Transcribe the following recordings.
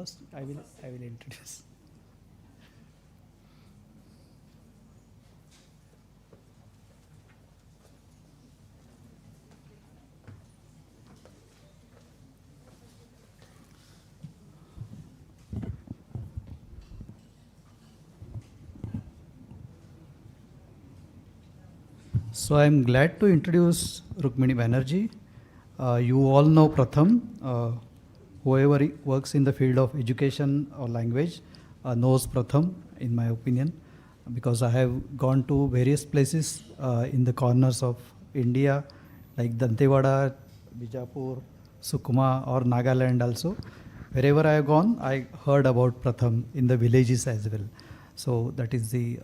first I will introduce. So I'm glad to introduce Rukmini Benerji. You all know Pratham. Whoever works in the field of education or language knows Pratham, in my opinion, because I have gone to various places in the corners of India, like Dantewada, Bijapur, Sukma, or Nagaland also. Wherever I have gone, I heard about Pratham in the villages as well. So that is the...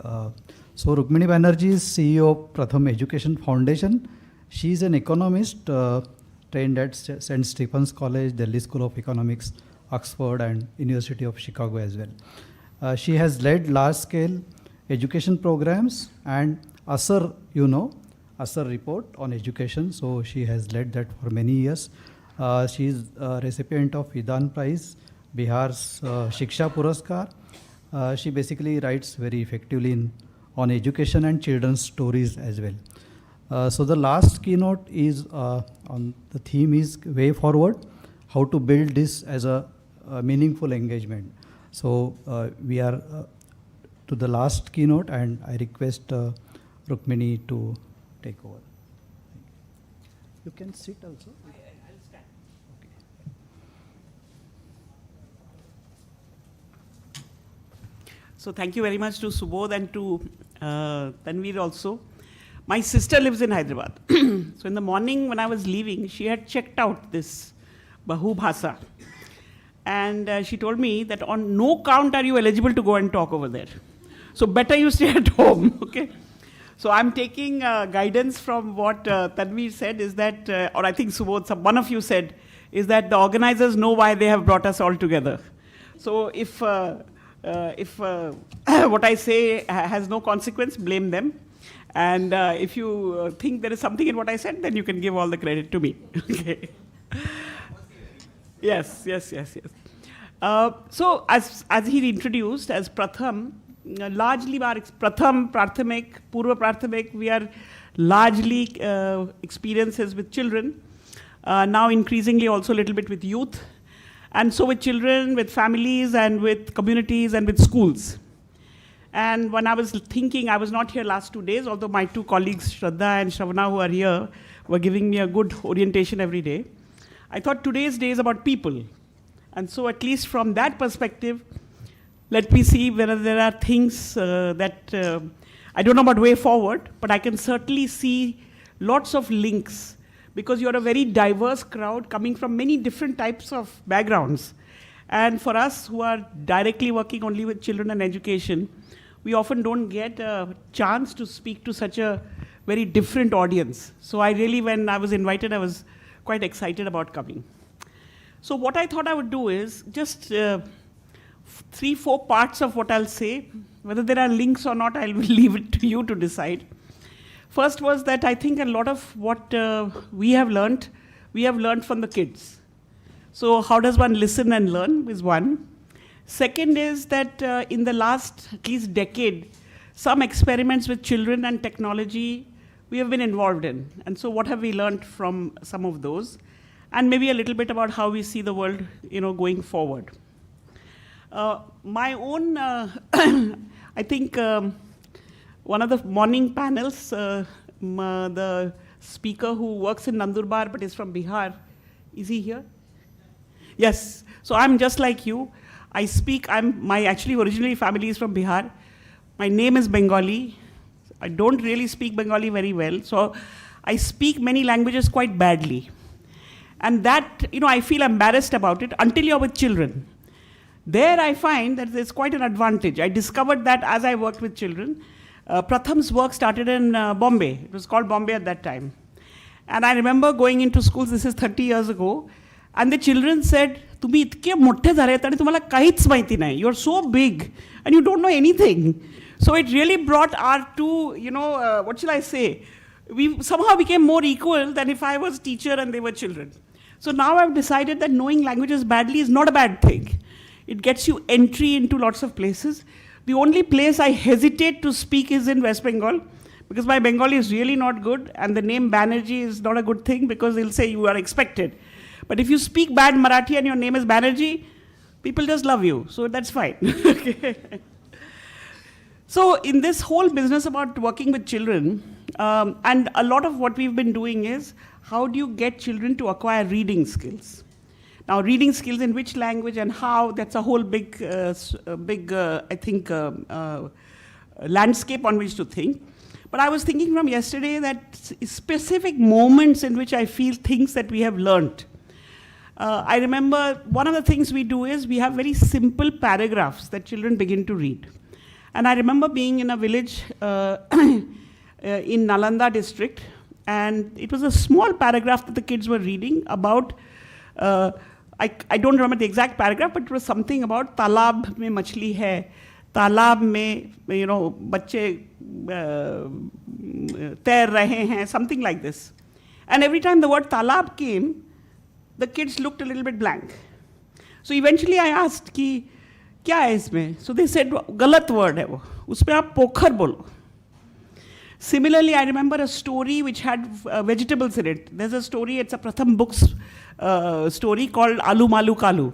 So Rukmini Banerji is CEO of Pratham Education Foundation. She is an economist trained at St. Stephen's College, Delhi School of Economics, Oxford, and University of Chicago as well. She has led large-scale education programs and ASR, ASR report on education. So she has led that for many years. She is a recipient of Vidan Prize, Bihar's Shiksha Puraskar. She basically writes very effectively on education and children's stories as well. So the last keynote is on the theme is way forward, how to build this as a meaningful engagement. So we are to the last keynote, and I request Rukmini to take over. You can sit also. I'll stand. Okay. So thank you very much to Subodh and to Tanveer also. My sister lives in Hyderabad. So in the morning when I was leaving, she had checked out this Bahu Bhasa. And she told me that on no count are you eligible to go and talk over there. So better you stay at home, okay? So I'm taking guidance from what Tanveer said is that, or I think Subodh, one of you said, is that the organizers know why they have brought us all together. So if what I say has no consequence, blame them. And if you think there is something in what I said, then you can give all the credit to me. Okay. Yes. So as he introduced, as Pratham, largely our Pratham, Prathamik, Purva Prathamik, we are largely experiences with children, now increasingly also a little bit with youth, and so with children, with families, and with communities, and with schools. And when I was thinking, I was not here last 2 days, although my two colleagues, Shraddha and Shravana, who are here, were giving me a good orientation every day. I thought today's day is about people. And so at least from that perspective, let me see whether there are things that, I don't know about way forward, but I can certainly see lots of links, because you're a very diverse crowd coming from many different types of backgrounds. And for us who are directly working only with children and education, we often don't get a chance to speak to such a very different audience. So I really, when I was invited, I was quite excited about coming. So what I thought I would do is just 3-4 parts of what I'll say. Whether there are links or not, I will leave it to you to decide. First was that I think a lot of what we have learned from the kids. So how does one listen and learn is one. Second is that in the last at least decade, some experiments with children and technology we have been involved in. And so what have we learned from some of those? And maybe a little bit about how we see the world, going forward. My own, I think one of the morning panels, the speaker who works in Nandurbar but is from Bihar, is he here? Yes. So I'm just like you. I speak, my actually originally family is from Bihar. My name is Bengali. I don't really speak Bengali very well. So I speak many languages quite badly. And that, I feel embarrassed about it until you're with children. There I find that there's quite an advantage. I discovered that as I worked with children. Pratham's work started in Bombay. It was called Bombay at that time. And I remember going into schools, this is 30 years ago, and the children said, "Tumhi itke motte zare tani tumhala kahits mahiti nahi. You're so big and you don't know anything." So it really brought our two, what shall I say? We somehow became more equal than if I was teacher and they were children. So now I've decided that knowing languages badly is not a bad thing. It gets you entry into lots of places. The only place I hesitate to speak is in West Bengal, because my Bengali is really not good, and the name Banerji is not a good thing because they'll say you are expected. But if you speak bad Marathi and your name is Banerji, people just love you, so that's fine. Okay. So in this whole business about working with children, and a lot of what we've been doing is, how do you get children to acquire reading skills? Now, reading skills in which language and how, that's a whole big, I think, landscape on which to think. But I was thinking from yesterday that specific moments in which I feel things that we have learned. I remember one of the things we do is we have very simple paragraphs that children begin to read. And I remember being in a village in Nalanda district, and it was a small paragraph that the kids were reading about, I don't remember the exact paragraph, but it was something about talab mein machli hai, talab mein, bacche tair rahe hain, something like this. And every time the word talab came, the kids looked a little bit blank. So eventually I asked ki, क्या है इसमें? So they said, गलत word है वो, उसमें आप पोखर बोलो. Similarly, I remember a story which had vegetables in it. There's a story, it's a Pratham Books story called Alu Malu Kalu,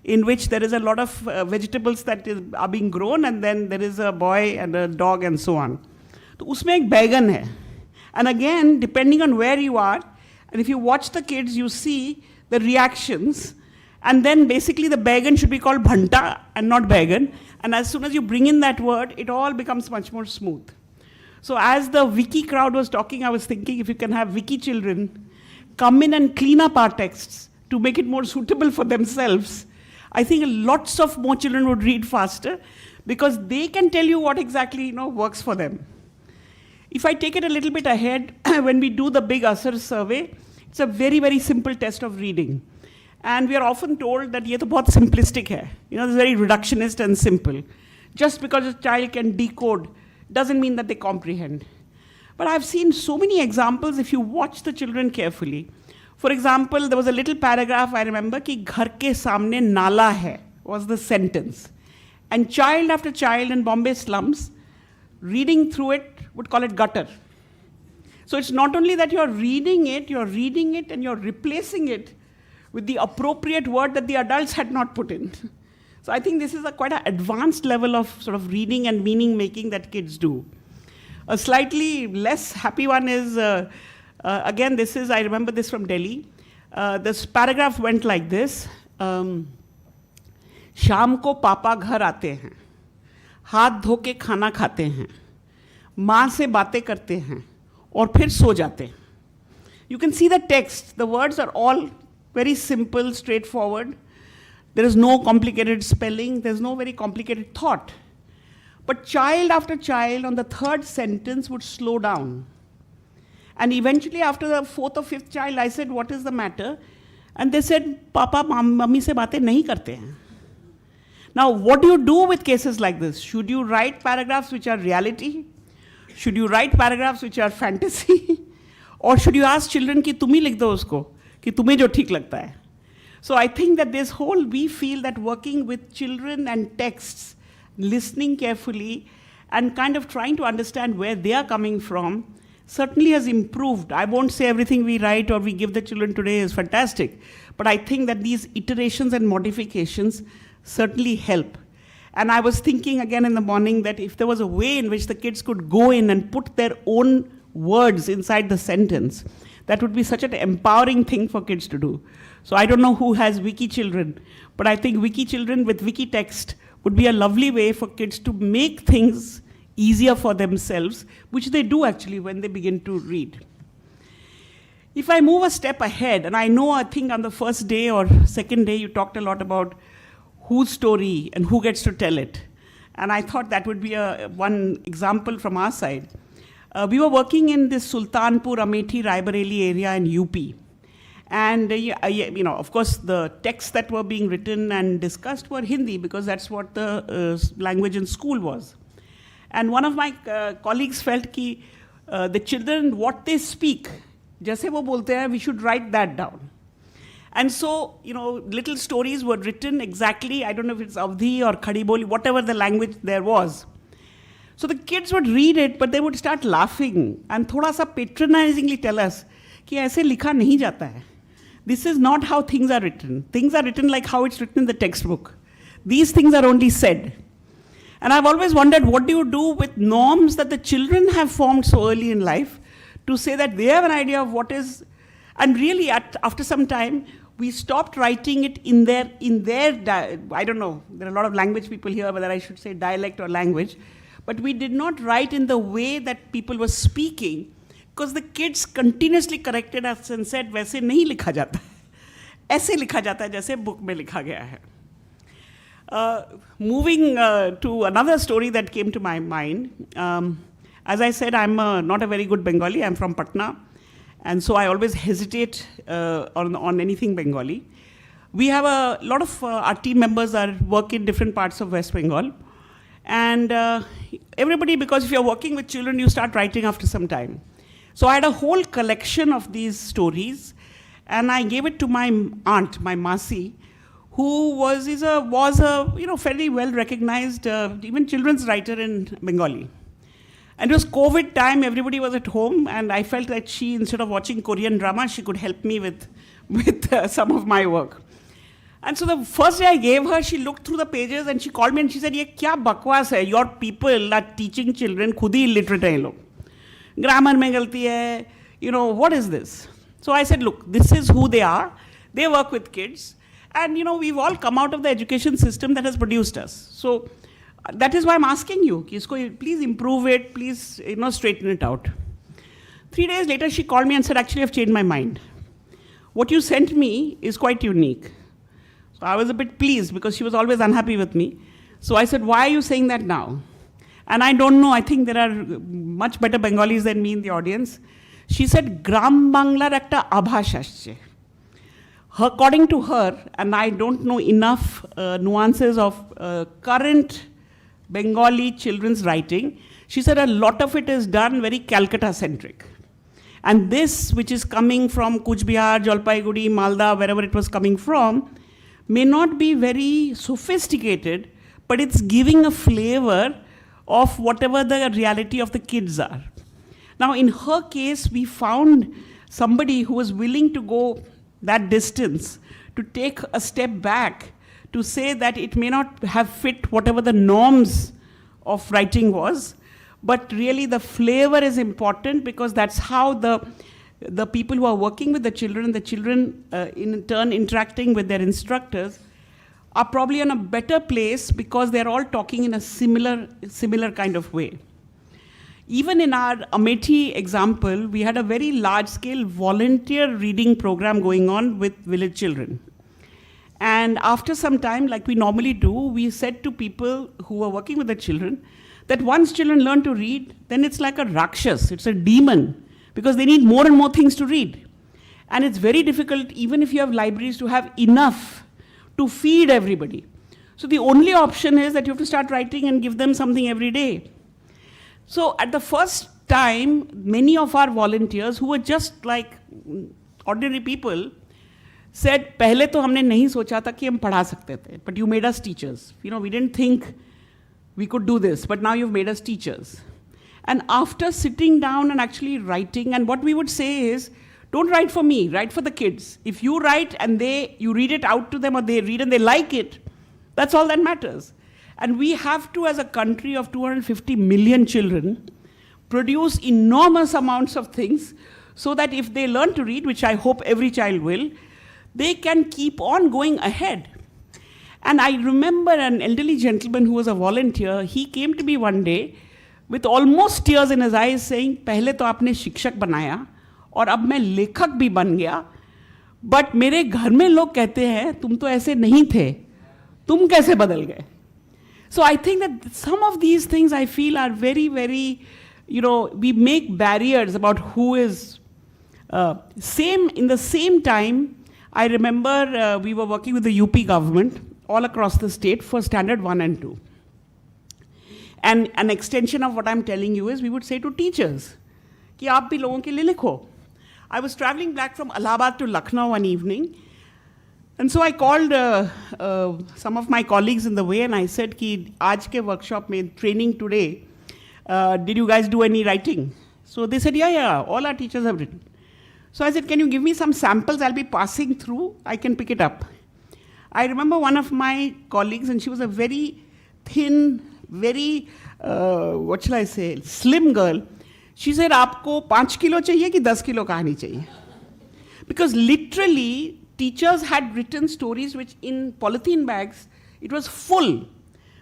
in which there is a lot of vegetables that are being grown, and then there is a boy and a dog and so on. तो उसमें एक बैगन है. And again, depending on where you are, and if you watch the kids, you see the reactions. And then basically the baigan should be called bhanta and not baigan. And as soon as you bring in that word, it all becomes much more smooth. So as the wiki crowd was talking, I was thinking if you can have wiki children come in and clean up our texts to make it more suitable for themselves, I think lots of more children would read faster, because they can tell you what exactly works for them. If I take it a little bit ahead, when we do the big Asar survey, it's a very, very simple test of reading. And we are often told that ये तो बहुत simplistic है. It's very reductionist and simple. Just because a child can decode doesn't mean that they comprehend. But I've seen so many examples if you watch the children carefully. For example, there was a little paragraph I remember कि घर के सामने नाला है was the sentence. And child after child in Bombay slums, reading through it, would call it gutter. So it's not only that you're reading it and you're replacing it with the appropriate word that the adults had not put in. So I think this is quite an advanced level of sort of reading and meaning making that kids do. A slightly less happy one is, again, I remember this from Delhi. This paragraph went like this. शाम को पापा घर आते हैं, हाथ धो के खाना खाते हैं, माँ से बातें करते हैं, और फिर सो जाते हैं. You can see the text. The words are all very simple, straightforward. There is no complicated spelling. There's no very complicated thought. But child after child on the third sentence would slow down. And eventually after the fourth or fifth child, I said, what is the matter? And they said, Papa, mummy se baatein nahi karte hain. Now, what do you do with cases like this? Should you write paragraphs which are reality? Should you write paragraphs which are fantasy? Or should you ask children कि तुम ही लिख दो उसको, कि तुम्हें जो ठीक लगता है? So I think that we feel that working with children and texts, listening carefully, and kind of trying to understand where they are coming from, certainly has improved. I won't say everything we write or we give the children today is fantastic, but I think that these iterations and modifications certainly help. And I was thinking again in the morning that if there was a way in which the kids could go in and put their own words inside the sentence, that would be such an empowering thing for kids to do. So I don't know who has wiki children, but I think wiki children with wiki text would be a lovely way for kids to make things easier for themselves, which they do actually when they begin to read. If I move a step ahead, and I think on the first day or second day you talked a lot about whose story and who gets to tell it. And I thought that would be one example from our side. We were working in this Sultanpur, Amethi, Raebareli area in UP. And, of course, the texts that were being written and discussed were Hindi, because that's what the language in school was. And one of my colleagues felt that the children, what they speak, jaise wo bolte hain, we should write that down. And so, little stories were written exactly, I don't know if it's Avdhi or Khadi Boli, whatever the language there was. So the kids would read it, but they would start laughing and thoda sa patronizingly tell us कि ऐसे लिखा नहीं जाता है. This is not how things are written. Things are written like how it's written in the textbook. These things are only said. And I've always wondered, what do you do with norms that the children have formed so early in life to say that they have an idea of what is, and really after some time, we stopped writing it in their I don't know, there are a lot of language people here, whether I should say dialect or language, but we did not write in the way that people were speaking, because the kids continuously corrected us and said, वैसे नहीं लिखा जाता है, ऐसे लिखा जाता है जैसे book में लिखा गया है. Moving to another story that came to my mind, as I said, I'm not a very good Bengali, I'm from Patna, and so I always hesitate on anything Bengali. We have a lot of our team members work in different parts of West Bengal, and everybody, because if you're working with children, you start writing after some time. So I had a whole collection of these stories, and I gave it to my aunt, my Masi, who was a fairly well recognized even children's writer in Bengali. And it was COVID time, everybody was at home, and I felt that she, instead of watching Korean drama, she could help me with some of my work. And so the first day I gave her, she looked through the pages and she called me and she said, "Ye kya bakwas hai? Your people are teaching children, khud hi illiterate hai ye log. Grammar mein galti hai, what is this?" So I said, look, this is who they are. They work with kids. And, we've all come out of the education system that has produced us. So that is why I'm asking you, please improve it, please, straighten it out. 3 days later, she called me and said, actually, I've changed my mind. What you sent me is quite unique. So I was a bit pleased because she was always unhappy with me. So I said, why are you saying that now? And I don't know, I think there are much better Bengalis than me in the audience. She said, Gram Banglar ekta abhash asche. According to her, and I don't know enough nuances of current Bengali children's writing, she said a lot of it is done very Calcutta-centric. And this, which is coming from Kuch Bihar, Jalpaiguri, Malda, wherever it was coming from, may not be very sophisticated, but it's giving a flavor of whatever the reality of the kids are. Now, in her case, we found somebody who was willing to go that distance, to take a step back, to say that it may not have fit whatever the norms of writing was, but really the flavor is important, because that's how the people who are working with the children in turn interacting with their instructors, are probably in a better place because they're all talking in a similar kind of way. Even in our Amethi example, we had a very large-scale volunteer reading program going on with village children. And after some time, like we normally do, we said to people who were working with the children that once children learn to read, then it's like a rakshas, it's a demon, because they need more and more things to read. And it's very difficult, even if you have libraries, to have enough to feed everybody. So the only option is that you have to start writing and give them something every day. So at the first time, many of our volunteers, who were just like ordinary people, said, "Pehle to humne nahi socha tha ki hum padha sakte the, but you made us teachers. We didn't think we could do this, but now you've made us teachers." And after sitting down and actually writing, and what we would say is, don't write for me, write for the kids. If you write and you read it out to them, or they read and they like it, that's all that matters. And we have to, as a country of 250 million children, produce enormous amounts of things so that if they learn to read, which I hope every child will, they can keep on going ahead. And I remember an elderly gentleman who was a volunteer, he came to me one day with almost tears in his eyes saying, "Pehle to aapne shikshak banaya, aur ab main lekhak bhi ban gaya, but mere ghar mein log kehte hain, tum to aise nahi the, tum kaise badal gaye?" So I think that some of these things I feel are very, very, we make barriers about who is same. In the same time, I remember we were working with the UP government all across the state for standard 1 and 2. And an extension of what I'm telling you is we would say to teachers, कि आप भी लोगों के लिए लिखो. I was traveling back from Allahabad to Lucknow one evening, And so I called some of my colleagues in the way and I said, ki, aaj ke workshop mein, training today, did you guys do any writing? So they said, yeah, all our teachers have written. So I said, can you give me some samples? I'll be passing through, I can pick it up. I remember one of my colleagues, and she was a very thin, very, what shall I say, slim girl. She said, aapko 5 kilo chahiye ki 10 kilo kahani chahiye? Because literally, teachers had written stories which in polythene bags, it was full.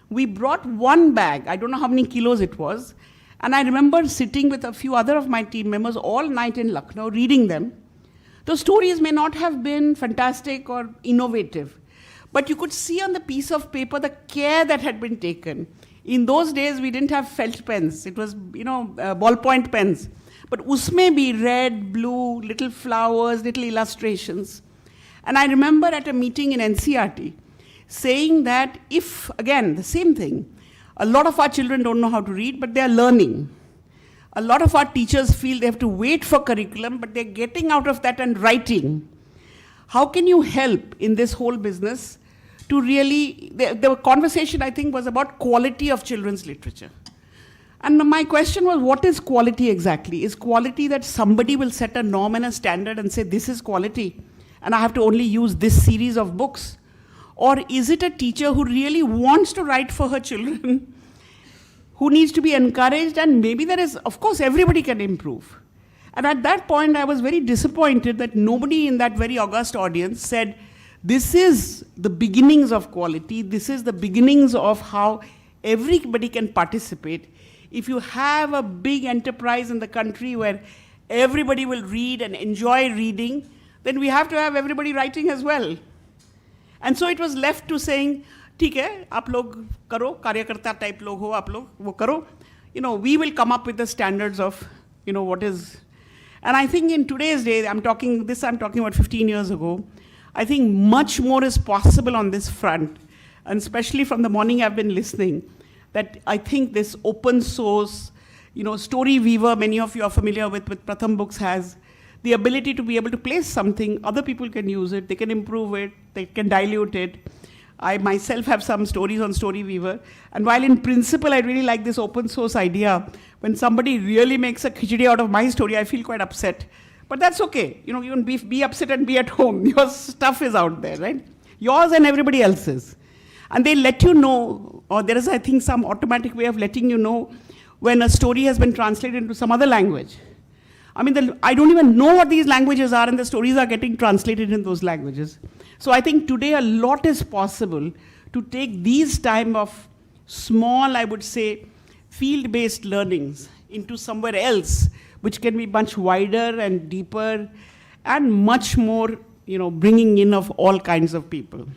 We brought one bag, I don't know how many kilos it was, and I remember sitting with a few other of my team members all night in Lucknow, reading them. Those stories may not have been fantastic or innovative, but you could see on the piece of paper the care that had been taken. In those days, we didn't have felt pens. It was, ballpoint pens. But usme bhi red, blue, little flowers, little illustrations. And I remember at a meeting in NCRT saying that if, again, the same thing, a lot of our children don't know how to read, but they're learning. A lot of our teachers feel they have to wait for curriculum, but they're getting out of that and writing. How can you help in this whole business to really, the conversation I think was about quality of children's literature. And my question was, what is quality exactly? Is quality that somebody will set a norm and a standard and say, this is quality, and I have to only use this series of books? Or is it a teacher who really wants to write for her children, who needs to be encouraged, and maybe there is, of course, everybody can improve. And at that point, I was very disappointed that nobody in that very august audience said, this is the beginnings of quality, this is the beginnings of how everybody can participate. If you have a big enterprise in the country where everybody will read and enjoy reading, then we have to have everybody writing as well. And so it was left to saying, ठीक है, आप लोग करो, कार्यकर्ता type लोग हो, आप लोग वो करो. We will come up with the standards of, what is. And I think in today's day, I'm talking about 15 years ago, I think much more is possible on this front. And especially from the morning I've been listening, that I think this open source, Story Weaver, many of you are familiar with Pratham Books has, the ability to be able to place something, other people can use it, they can improve it, they can dilute it. I myself have some stories on Story Weaver, and while in principle I really like this open source idea, when somebody really makes a khichdi out of my story, I feel quite upset. But that's okay, you can be upset and be at home. Your stuff is out there, right? Yours and everybody else's. And they let you know, or there is, I think, some automatic way of letting you know when a story has been translated into some other language. I mean, I don't even know what these languages are, and the stories are getting translated in those languages. So I think today a lot is possible to take these time of small, I would say, field-based learnings into somewhere else, which can be much wider and deeper and much more, bringing in of all kinds of people.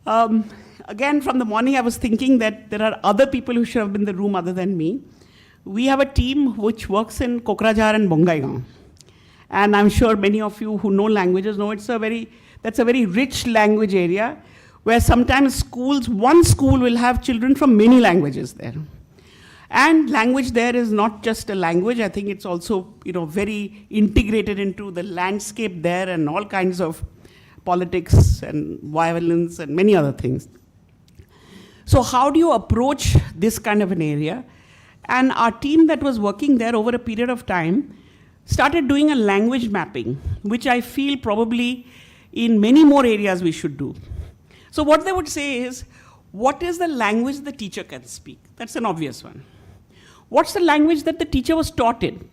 Again, from the morning I was thinking that there are other people who should have been in the room other than me. We have a team which works in Kokrajhar and Bongaigaon. And I'm sure many of you who know languages know that's a very rich language area where sometimes one school will have children from many languages there. And language there is not just a language, I think it's also, very integrated into the landscape there and all kinds of politics and violence and many other things. So how do you approach this kind of an area? And our team that was working there over a period of time started doing a language mapping, which I feel probably in many more areas we should do. So what they would say is, what is the language the teacher can speak? That's an obvious one. What's the language that the teacher was taught in?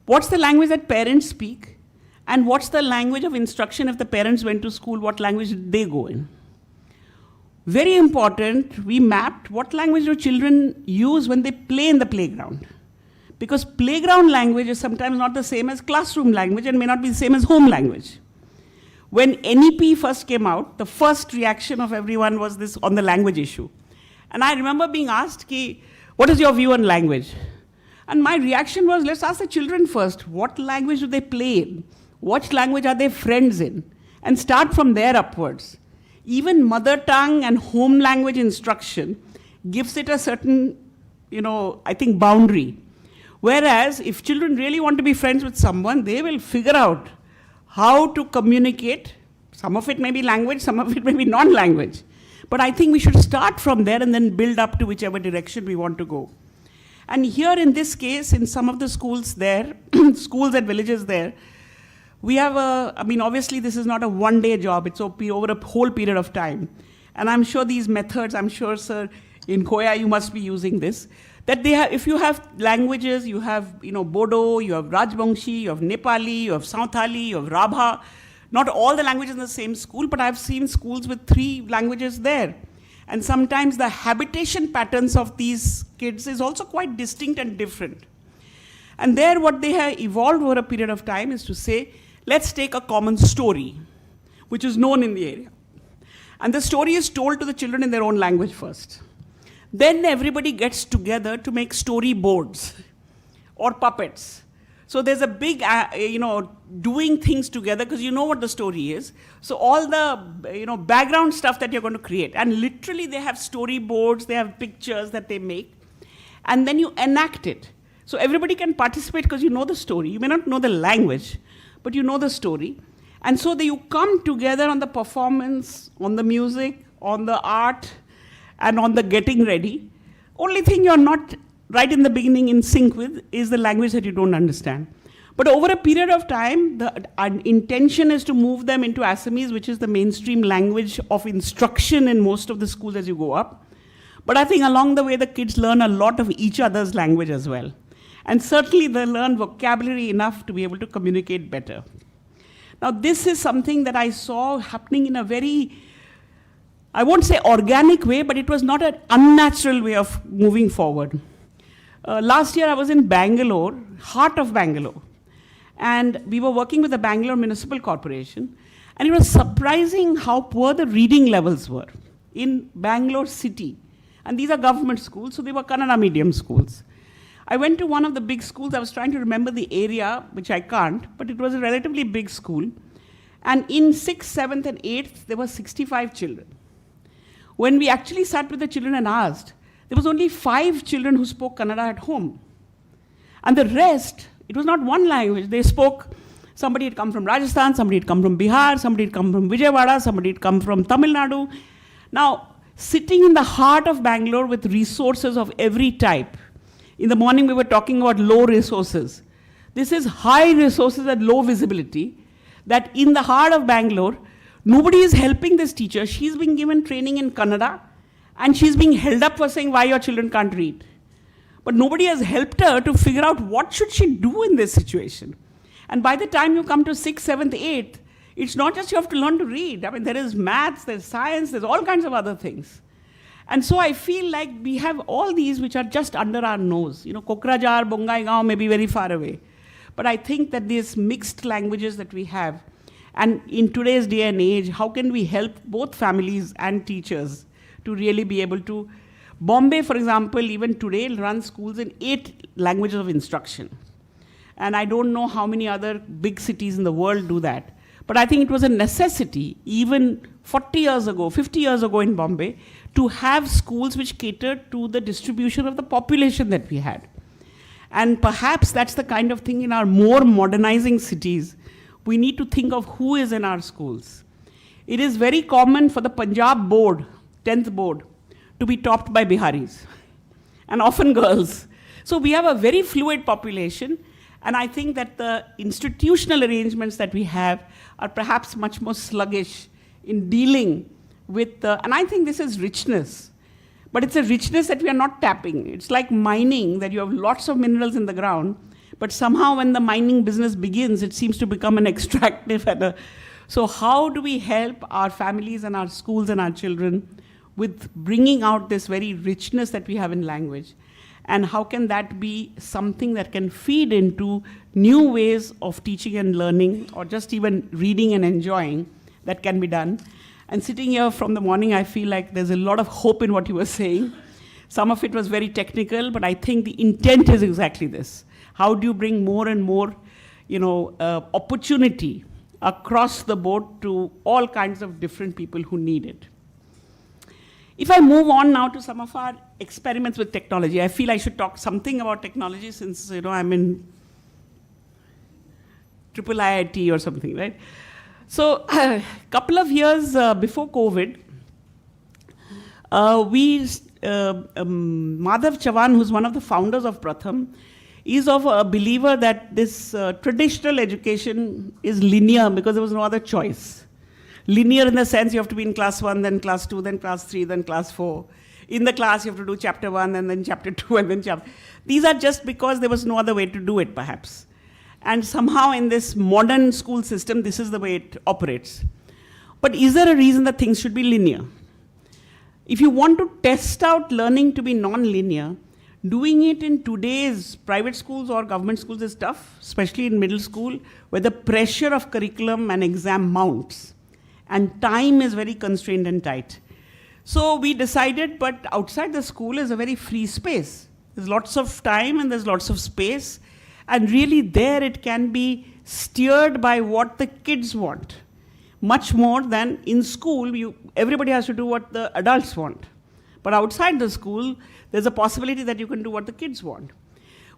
What's the language that parents speak? And what's the language of instruction if the parents went to school, what language did they go in? Very important, we mapped what language do children use when they play in the playground. Because playground language is sometimes not the same as classroom language and may not be the same as home language. When NEP first came out, the first reaction of everyone was this on the language issue. And I remember being asked, what is your view on language? And my reaction was, let's ask the children first, what language do they play in? What language are they friends in? And start from there upwards. Even mother tongue and home language instruction gives it a certain, I think, boundary. Whereas if children really want to be friends with someone, they will figure out how to communicate. Some of it may be language, some of it may be non-language. But I think we should start from there and then build up to whichever direction we want to go. And here in this case, in some of the schools there, schools and villages there, we have obviously this is not a one-day job, it's over a whole period of time. And I'm sure these methods, I'm sure, sir, in Koya you must be using this, that they have, if you have languages, you have, Bodo, you have Rajbangshi, you have Nepali, you have Santali, you have Rabha, not all the languages in the same school, but I've seen schools with 3 languages there. And sometimes the habitation patterns of these kids is also quite distinct and different. And there what they have evolved over a period of time is to say, let's take a common story, which is known in the area. And the story is told to the children in their own language first. Then everybody gets together to make storyboards or puppets. So there's a big, doing things together because you know what the story is. So all the, background stuff that you're going to create. And literally they have storyboards, they have pictures that they make. And then you enact it. So everybody can participate because you know the story. You may not know the language, but you know the story. And so you come together on the performance, on the music, on the art, and on the getting ready. Only thing you're not right in the beginning in sync with is the language that you don't understand. But over a period of time, the intention is to move them into Assamese, which is the mainstream language of instruction in most of the schools as you go up. But I think along the way, the kids learn a lot of each other's language as well. And certainly they learn vocabulary enough to be able to communicate better. Now, this is something that I saw happening in a very, I won't say organic way, but it was not an unnatural way of moving forward. Last year, I was in Bangalore, heart of Bangalore, and we were working with the Bangalore Municipal Corporation, and it was surprising how poor the reading levels were in Bangalore city. And these are government schools, so they were Kannada medium schools. I went to one of the big schools. I was trying to remember the area, which I can't, but it was a relatively big school. And in 6th, 7th, and 8th, there were 65 children. When we actually sat with the children and asked, there was only 5 children who spoke Kannada at home. And the rest, it was not one language. They spoke, somebody had come from Rajasthan, somebody had come from Bihar, somebody had come from Vijayawada, somebody had come from Tamil Nadu. Now, sitting in the heart of Bangalore with resources of every type. In the morning, we were talking about low resources. This is high resources at low visibility, that in the heart of Bangalore, nobody is helping this teacher. She's being given training in Kannada, and she's being held up for saying why your children can't read. But nobody has helped her to figure out what should she do in this situation. And by the time you come to 6th, 7th, 8th, it's not just you have to learn to read. I mean, there is maths, there's science, there's all kinds of other things. And so I feel like we have all these which are just under our nose. Kokrajhar, Bongaigaon may be very far away. But I think that these mixed languages that we have, and in today's day and age, how can we help both families and teachers to really be able to... Bombay, for example, even today runs schools in 8 languages of instruction. And I don't know how many other big cities in the world do that. But I think it was a necessity, even 40 years ago, 50 years ago in Bombay, to have schools which catered to the distribution of the population that we had. And perhaps that's the kind of thing in our more modernizing cities. We need to think of who is in our schools. It is very common for the Punjab board, 10th board, to be topped by Biharis, and often girls. So we have a very fluid population, and I think that the institutional arrangements that we have are perhaps much more sluggish in dealing with, and I think this is richness, but it's a richness that we are not tapping. It's like mining, that you have lots of minerals in the ground, but somehow when the mining business begins, it seems to become an extractive. So how do we help our families and our schools and our children with bringing out this very richness that we have in language? And how can that be something that can feed into new ways of teaching and learning, or just even reading and enjoying, that can be done? And sitting here from the morning, I feel like there's a lot of hope in what you were saying. Some of it was very technical, but I think the intent is exactly this. How do you bring more and more, opportunity across the board to all kinds of different people who need it? If I move on now to some of our experiments with technology, I feel I should talk something about technology since, I'm in triple IIT or something, right? So a couple of years before COVID, Madhav Chavan, who's one of the founders of Pratham, is of a believer that this traditional education is linear because there was no other choice. Linear in the sense you have to be in class 1, then class 2, then class 3, then class 4. In the class you have to do chapter 1 and then chapter 2 and then chapter... These are just because there was no other way to do it, perhaps. And somehow in this modern school system, this is the way it operates. But is there a reason that things should be linear? If you want to test out learning to be non-linear, doing it in today's private schools or government schools is tough, especially in middle school, where the pressure of curriculum and exam mounts, and time is very constrained and tight. So we decided, but outside the school is a very free space. There's lots of time and there's lots of space, and really there it can be steered by what the kids want. Much more than in school, everybody has to do what the adults want. But outside the school, there's a possibility that you can do what the kids want.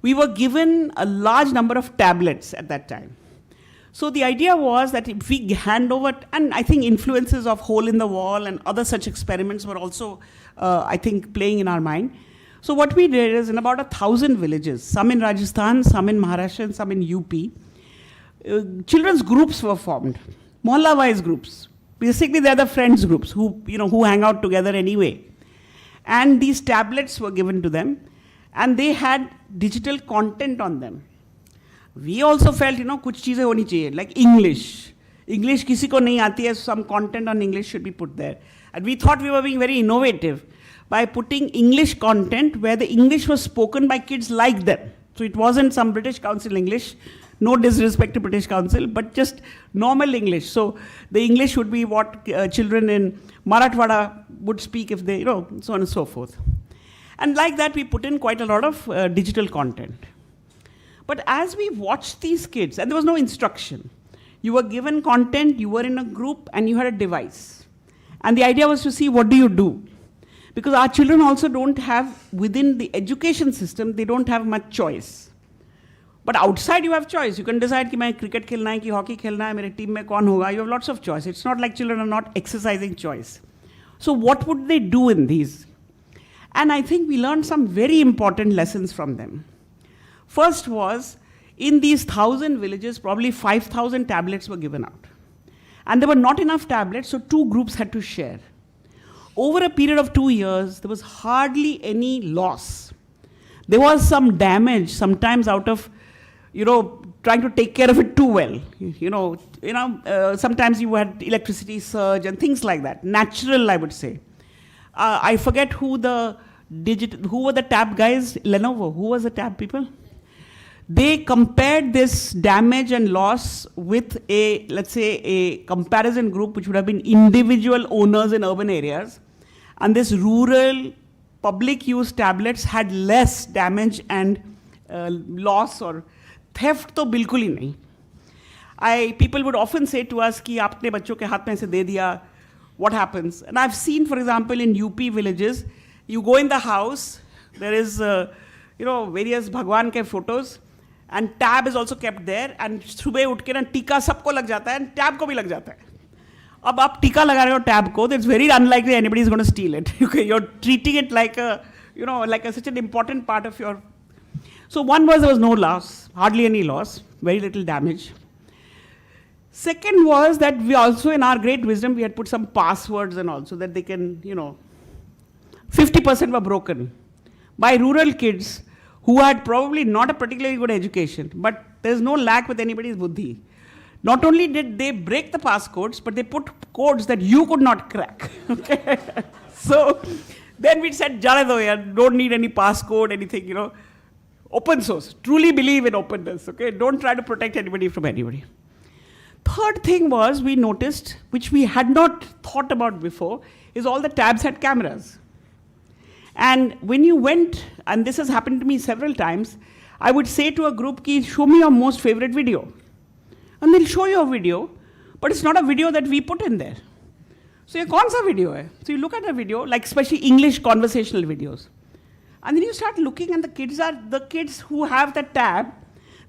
We were given a large number of tablets at that time. So the idea was that if we hand over, and I think influences of Hole in the Wall and other such experiments were also, I think, playing in our mind. So what we did is in about 1,000 villages, some in Rajasthan, some in Maharashtra, and some in UP, children's groups were formed. Mohalla-wise groups. Basically, they're the friends groups who hang out together anyway. And these tablets were given to them, and they had digital content on them. We also felt, kuch cheeze honi chahiye, like English. English kisi ko nahi aati hai, so some content on English should be put there. And we thought we were being very innovative by putting English content where the English was spoken by kids like them. So it wasn't some British Council English, no disrespect to British Council, but just normal English. So the English would be what children in Marathwada would speak if they, so on and so forth. And like that, we put in quite a lot of digital content. But as we watched these kids, and there was no instruction, you were given content, you were in a group, and you had a device. And the idea was to see what do you do. Because our children also don't have, within the education system, they don't have much choice. But outside you have choice. You can decide कि मैं cricket खेलना है कि hockey खेलना है, मेरे team में कौन होगा. You have lots of choice. It's not like children are not exercising choice. So what would they do in these? And I think we learned some very important lessons from them. First was, in these 1,000 villages, probably 5,000 tablets were given out. And there were not enough tablets, so 2 groups had to share. Over a period of 2 years, there was hardly any loss. There was some damage, sometimes out of trying to take care of it too well. Sometimes you had electricity surge and things like that. Natural, I would say. I forget who were the tab guys? Lenovo. Who was the tab people? They compared this damage and loss with let's say, a comparison group which would have been individual owners in urban areas. And this rural public use tablets had less damage and loss or theft to bilkul hi nahi. People would often say to us कि आपने बच्चों के हाथ में से दे दिया, what happens? And I've seen, for example, in UP villages, you go in the house, there is, various Bhagwan ke photos, and tab is also kept there, and सुबह उठ के ना टीका सबको लग जाता है, and tab को भी लग जाता है. अब आप टीका लगा रहे हो tab को, it's very unlikely anybody is going to steal it. You're treating it like such an important part of your. So one was there was no loss, hardly any loss, very little damage. Second was that we also, in our great wisdom, we had put some passwords and all so that they can, 50% were broken by rural kids who had probably not a particularly good education, but there's no lack with anybody's buddhi. Not only did they break the passcodes, but they put codes that you could not crack. Okay? So then we said, Jane do yaar, don't need any passcode, anything, Open source. Truly believe in openness. Okay? Don't try to protect anybody from anybody. Third thing was we noticed, which we had not thought about before, is all the tabs had cameras. And when you went, and this has happened to me several times, I would say to a group, show me your most favorite video. And they'll show you a video, but it's not a video that we put in there. So, kaun sa video hai? So you look at a video, like especially English conversational videos. And then you start looking, and the kids who have the tab,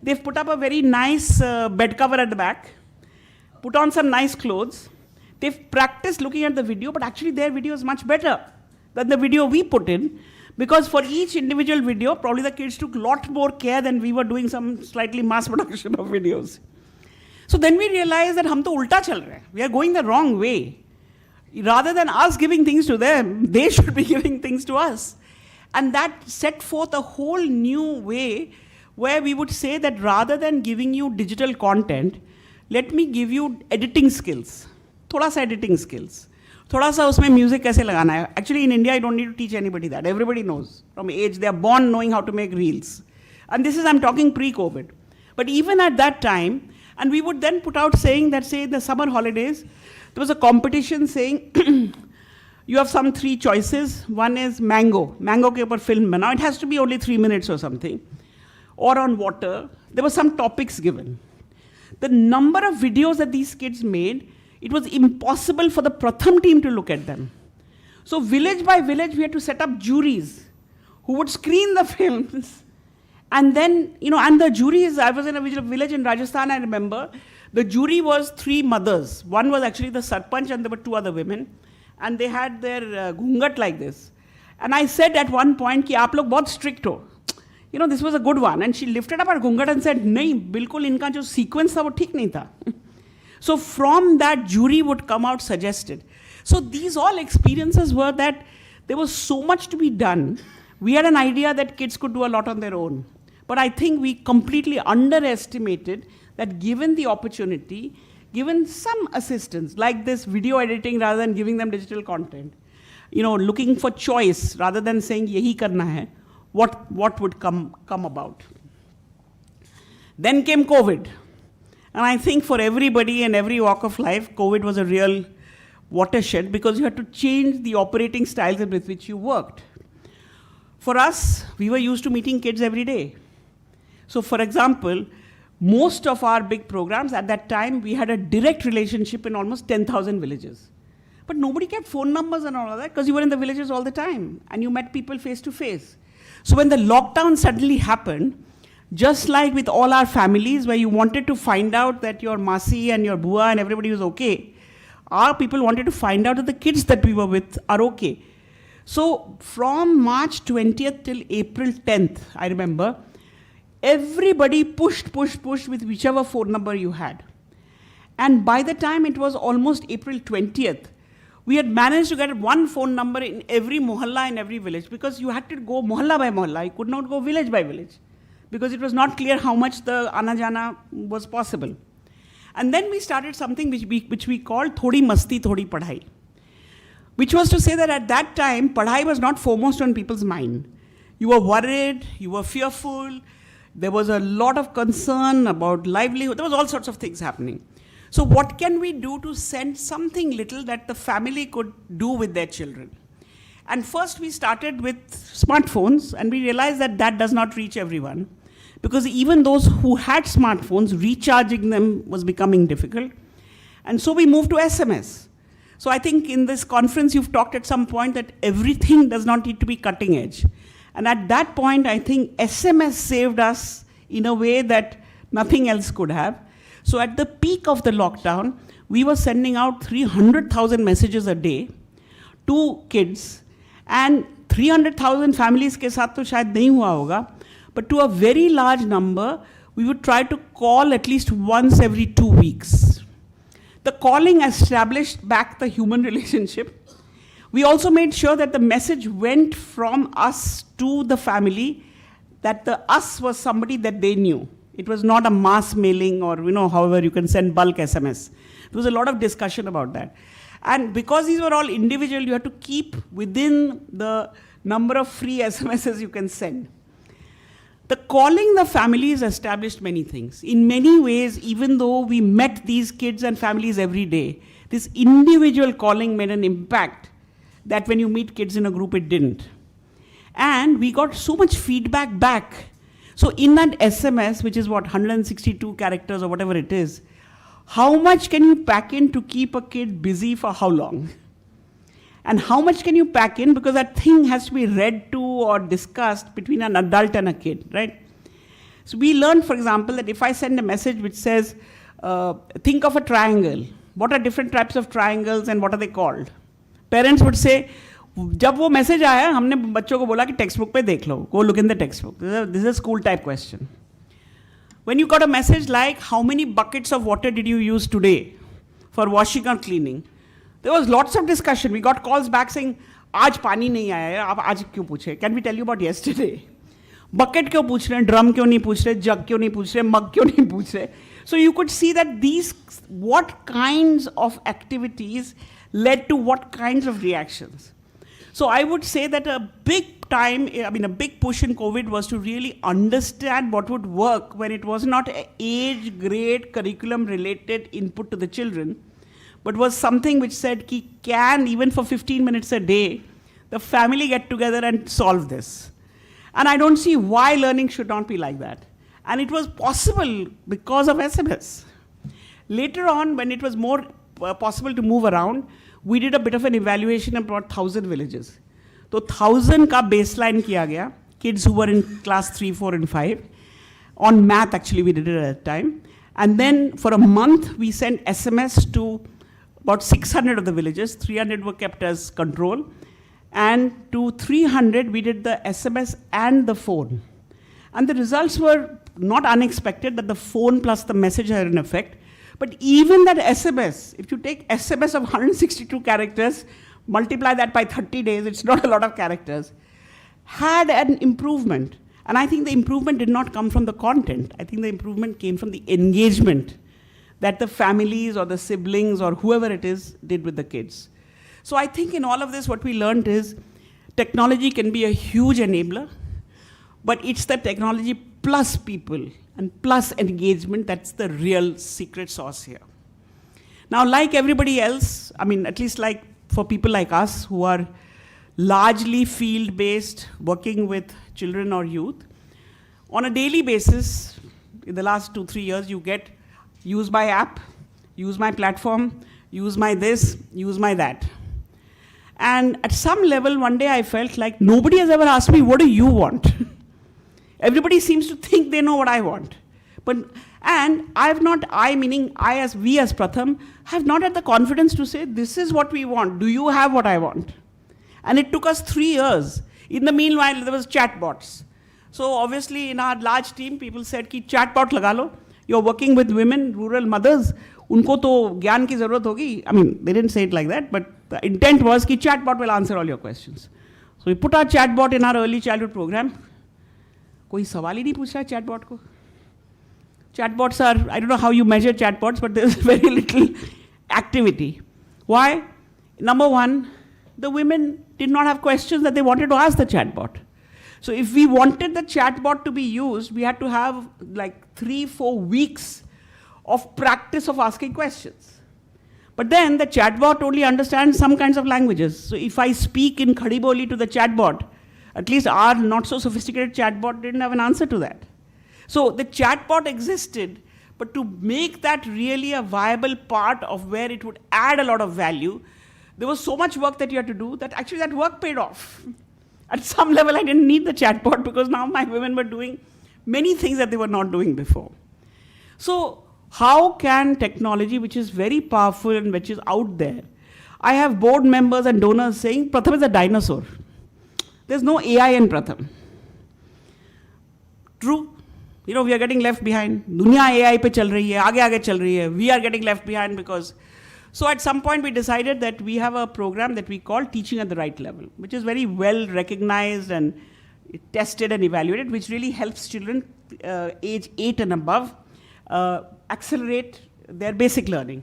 They've put up a very nice bed cover at the back, put on some nice clothes. They've practiced looking at the video, but actually their video is much better than the video we put in, because for each individual video, probably the kids took a lot more care than we were doing some slightly mass production of videos. So then we realized that hum to ulta chal rahe. We are going the wrong way. Rather than us giving things to them, they should be giving things to us. And that set forth a whole new way where we would say that rather than giving you digital content, let me give you editing skills. Thoda sa editing skills. Thoda sa usme music kaise lagana hai. Actually in India, I don't need to teach anybody that. Everybody knows. From age, they are born knowing how to make reels. And this is, I'm talking pre-COVID. But even at that time, and we would then put out saying that, say, the summer holidays, there was a competition saying, you have some 3 choices. One is mango. Mango ke upar film bana. It has to be only 3 minutes or something. Or on water. There were some topics given. The number of videos that these kids made, it was impossible for the Pratham team to look at them. So village by village, we had to set up juries who would screen the films. And then, and the juries, I was in a village in Rajasthan, I remember, the jury was 3 mothers. One was actually the sarpanch and there were 2 other women. And they had their ghungat like this. And I said at one point, ki aap log bahut strict ho. This was a good one. And she lifted up her ghungat and said, nahi, bilkul inka jo sequence tha, wo theek nahi tha. So from that, jury would come out suggested. So these all experiences were that there was so much to be done. We had an idea that kids could do a lot on their own. But I think we completely underestimated that given the opportunity, given some assistance, like this video editing rather than giving them digital content, looking for choice rather than saying, yehi karna hai, what would come about. Then came COVID. And I think for everybody in every walk of life, COVID was a real watershed because you had to change the operating styles with which you worked. For us, we were used to meeting kids every day. So for example, most of our big programs at that time, we had a direct relationship in almost 10,000 villages. But nobody kept phone numbers and all of that because you were in the villages all the time and you met people face to face. So when the lockdown suddenly happened, just like with all our families where you wanted to find out that your Masi and your Bua and everybody was okay, our people wanted to find out that the kids that we were with are okay. So from March 20th till April 10th, I remember, everybody pushed with whichever phone number you had. And by the time it was almost April 20th, we had managed to get one phone number in every mohalla in every village because you had to go mohalla by mohalla. You could not go village by village because it was not clear how much the ana-jana was possible. And then we started something which we called Thodi Masti, Thodi Padhai, which was to say that at that time, Padhai was not foremost on people's mind. You were worried, you were fearful, there was a lot of concern about livelihood, there was all sorts of things happening. So what can we do to send something little that the family could do with their children? And first we started with smartphones and we realized that that does not reach everyone because even those who had smartphones, recharging them was becoming difficult. And so we moved to SMS. So I think in this conference you've talked at some point that everything does not need to be cutting edge. And at that point I think SMS saved us in a way that nothing else could have. So at the peak of the lockdown, we were sending out 300,000 messages a day to kids, and 300,000 families ke saath to shayad nahi hua hoga, but to a very large number, we would try to call at least once every 2 weeks. The calling established back the human relationship. We also made sure that the message went from us to the family, that the us was somebody that they knew. It was not a mass mailing or, however you can send bulk SMS. There was a lot of discussion about that. And because these were all individual, you had to keep within the number of free SMSs you can send. The calling the families established many things. In many ways, even though we met these kids and families every day, this individual calling made an impact that when you meet kids in a group, it didn't. And we got so much feedback back. So in that SMS, which is 162 characters or whatever it is, how much can you pack in to keep a kid busy for how long? And how much can you pack in because that thing has to be read to or discussed between an adult and a kid, right? So we learned, for example, that if I send a message which says, think of a triangle, what are different types of triangles and what are they called? Parents would say, जब वो message आया, हमने बच्चों को बोला कि textbook पे देख लो, go look in the textbook. This is a school type question. When you got a message like, how many buckets of water did you use today for washing or cleaning? There was lots of discussion. We got calls back saying, आज पानी नहीं आया है, आप आज क्यों पूछे? Can we tell you about yesterday? Bucket क्यों पूछ रहे हैं? Drum क्यों नहीं पूछ रहे? Jug क्यों नहीं पूछ रहे? Mug क्यों नहीं पूछ रहे? So you could see that these, what kinds of activities led to what kinds of reactions. So I would say that a big push in COVID was to really understand what would work when it was not an age, grade, curriculum related input to the children, but was something which said, can even for 15 minutes a day, the family get together and solve this. And I don't see why learning should not be like that. And it was possible because of SMS. Later on, when it was more possible to move around, we did a bit of an evaluation of about 1,000 villages. So 1,000 ka baseline kiya gaya, kids who were in class 3, 4 and 5. On math, actually, we did it at that time. And then for a month, we sent SMS to about 600 of the villages. 300 were kept as control. And to 300, we did the SMS and the phone. And the results were not unexpected, that the phone plus the message had an effect. But even that SMS, if you take SMS of 162 characters, multiply that by 30 days, it's not a lot of characters, had an improvement. And I think the improvement did not come from the content. I think the improvement came from the engagement that the families or the siblings or whoever it is did with the kids. So I think in all of this, what we learned is technology can be a huge enabler, but it's the technology plus people and plus engagement that's the real secret sauce here. Now, like everybody else, at least like for people like us who are largely field-based, working with children or youth, on a daily basis, in the last 2-3 years, you get use my app, use my platform, use my this, use my that. And at some level, one day I felt like nobody has ever asked me, what do you want? Everybody seems to think they know what I want. And we as Pratham, have not had the confidence to say, this is what we want. Do you have what I want? And it took us 3 years. In the meanwhile, there was chatbots. So obviously, in our large team, people said, ki chatbot laga lo. You're working with women, rural mothers. Unko to gyan ki zarurat hogi. They didn't say it like that, but the intent was ki chatbot will answer all your questions. So we put our chatbot in our early childhood program. कोई सवाल ही नहीं पूछ रहा है chatbot को. Chatbots are, I don't know how you measure chatbots, but there's very little activity. Why? Number one, the women did not have questions that they wanted to ask the chatbot. So if we wanted the chatbot to be used, we had to have like 3-4 weeks of practice of asking questions. But then the chatbot only understands some kinds of languages. So if I speak in Khadi Boli to the chatbot, at least our not so sophisticated chatbot didn't have an answer to that. So the chatbot existed, but to make that really a viable part of where it would add a lot of value, there was so much work that you had to do that actually that work paid off. At some level, I didn't need the chatbot because now my women were doing many things that they were not doing before. So how can technology, which is very powerful and which is out there, I have board members and donors saying, Pratham is a dinosaur. There's no AI in Pratham. True. We are getting left behind. Dunya AI pe chal rahi hai, aage chal rahi hai. We are getting left behind because... So at some point we decided that we have a program that we call Teaching at the Right Level, which is very well recognized and tested and evaluated, which really helps children age 8 and above accelerate their basic learning.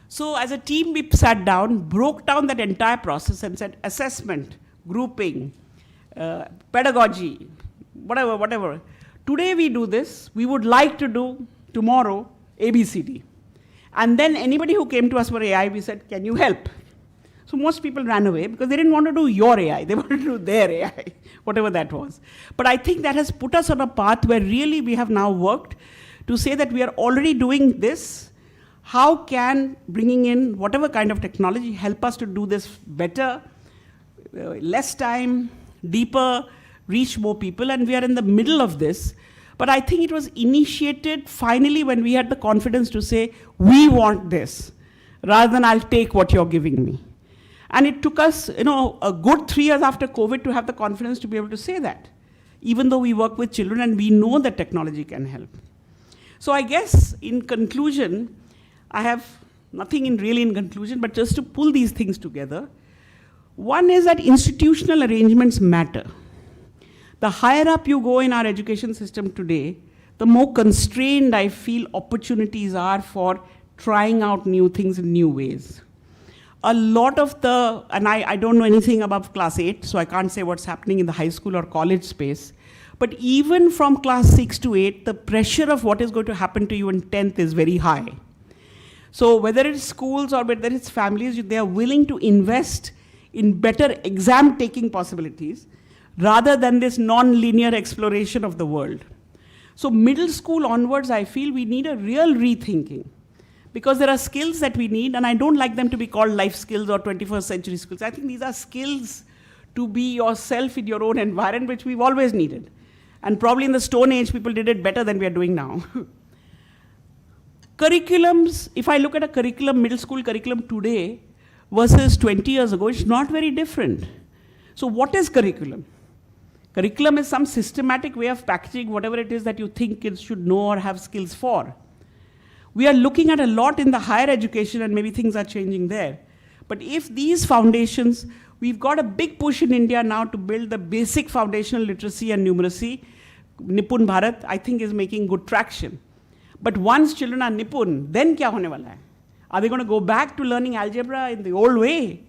So as a team, we sat down, broke down that entire process and said assessment, grouping, pedagogy, whatever. Today we do this. We would like to do tomorrow ABCD. And then anybody who came to us for AI, we said, can you help? So most people ran away because they didn't want to do your AI. They wanted to do their AI, whatever that was. But I think that has put us on a path where really we have now worked to say that we are already doing this. How can bringing in whatever kind of technology help us to do this better, less time, deeper, reach more people? And we are in the middle of this. But I think it was initiated finally when we had the confidence to say, we want this, rather than I'll take what you're giving me. And it took us, a good 3 years after COVID to have the confidence to be able to say that, even though we work with children and we know that technology can help. So I guess in conclusion, I have nothing really in conclusion, but just to pull these things together. One is that institutional arrangements matter. The higher up you go in our education system today, the more constrained I feel opportunities are for trying out new things in new ways. A lot of and I don't know anything above class 8, so I can't say what's happening in the high school or college space, but even from class 6 to 8, the pressure of what is going to happen to you in 10th is very high. So whether it's schools or whether it's families, they are willing to invest in better exam-taking possibilities rather than this non-linear exploration of the world. So middle school onwards, I feel we need a real rethinking, because there are skills that we need, and I don't like them to be called life skills or 21st century skills. I think these are skills to be yourself in your own environment, which we've always needed. And probably in the Stone Age, people did it better than we are doing now. Curriculums, if I look at a curriculum, middle school curriculum today versus 20 years ago, it's not very different. So what is curriculum? Curriculum is some systematic way of packaging whatever it is that you think kids should know or have skills for. We are looking at a lot in the higher education, and maybe things are changing there. But if these foundations, we've got a big push in India now to build the basic foundational literacy and numeracy. Nipun Bharat, I think, is making good traction. But once children are Nipun, then kya hone wala hai? Are they going to go back to learning algebra in the old way?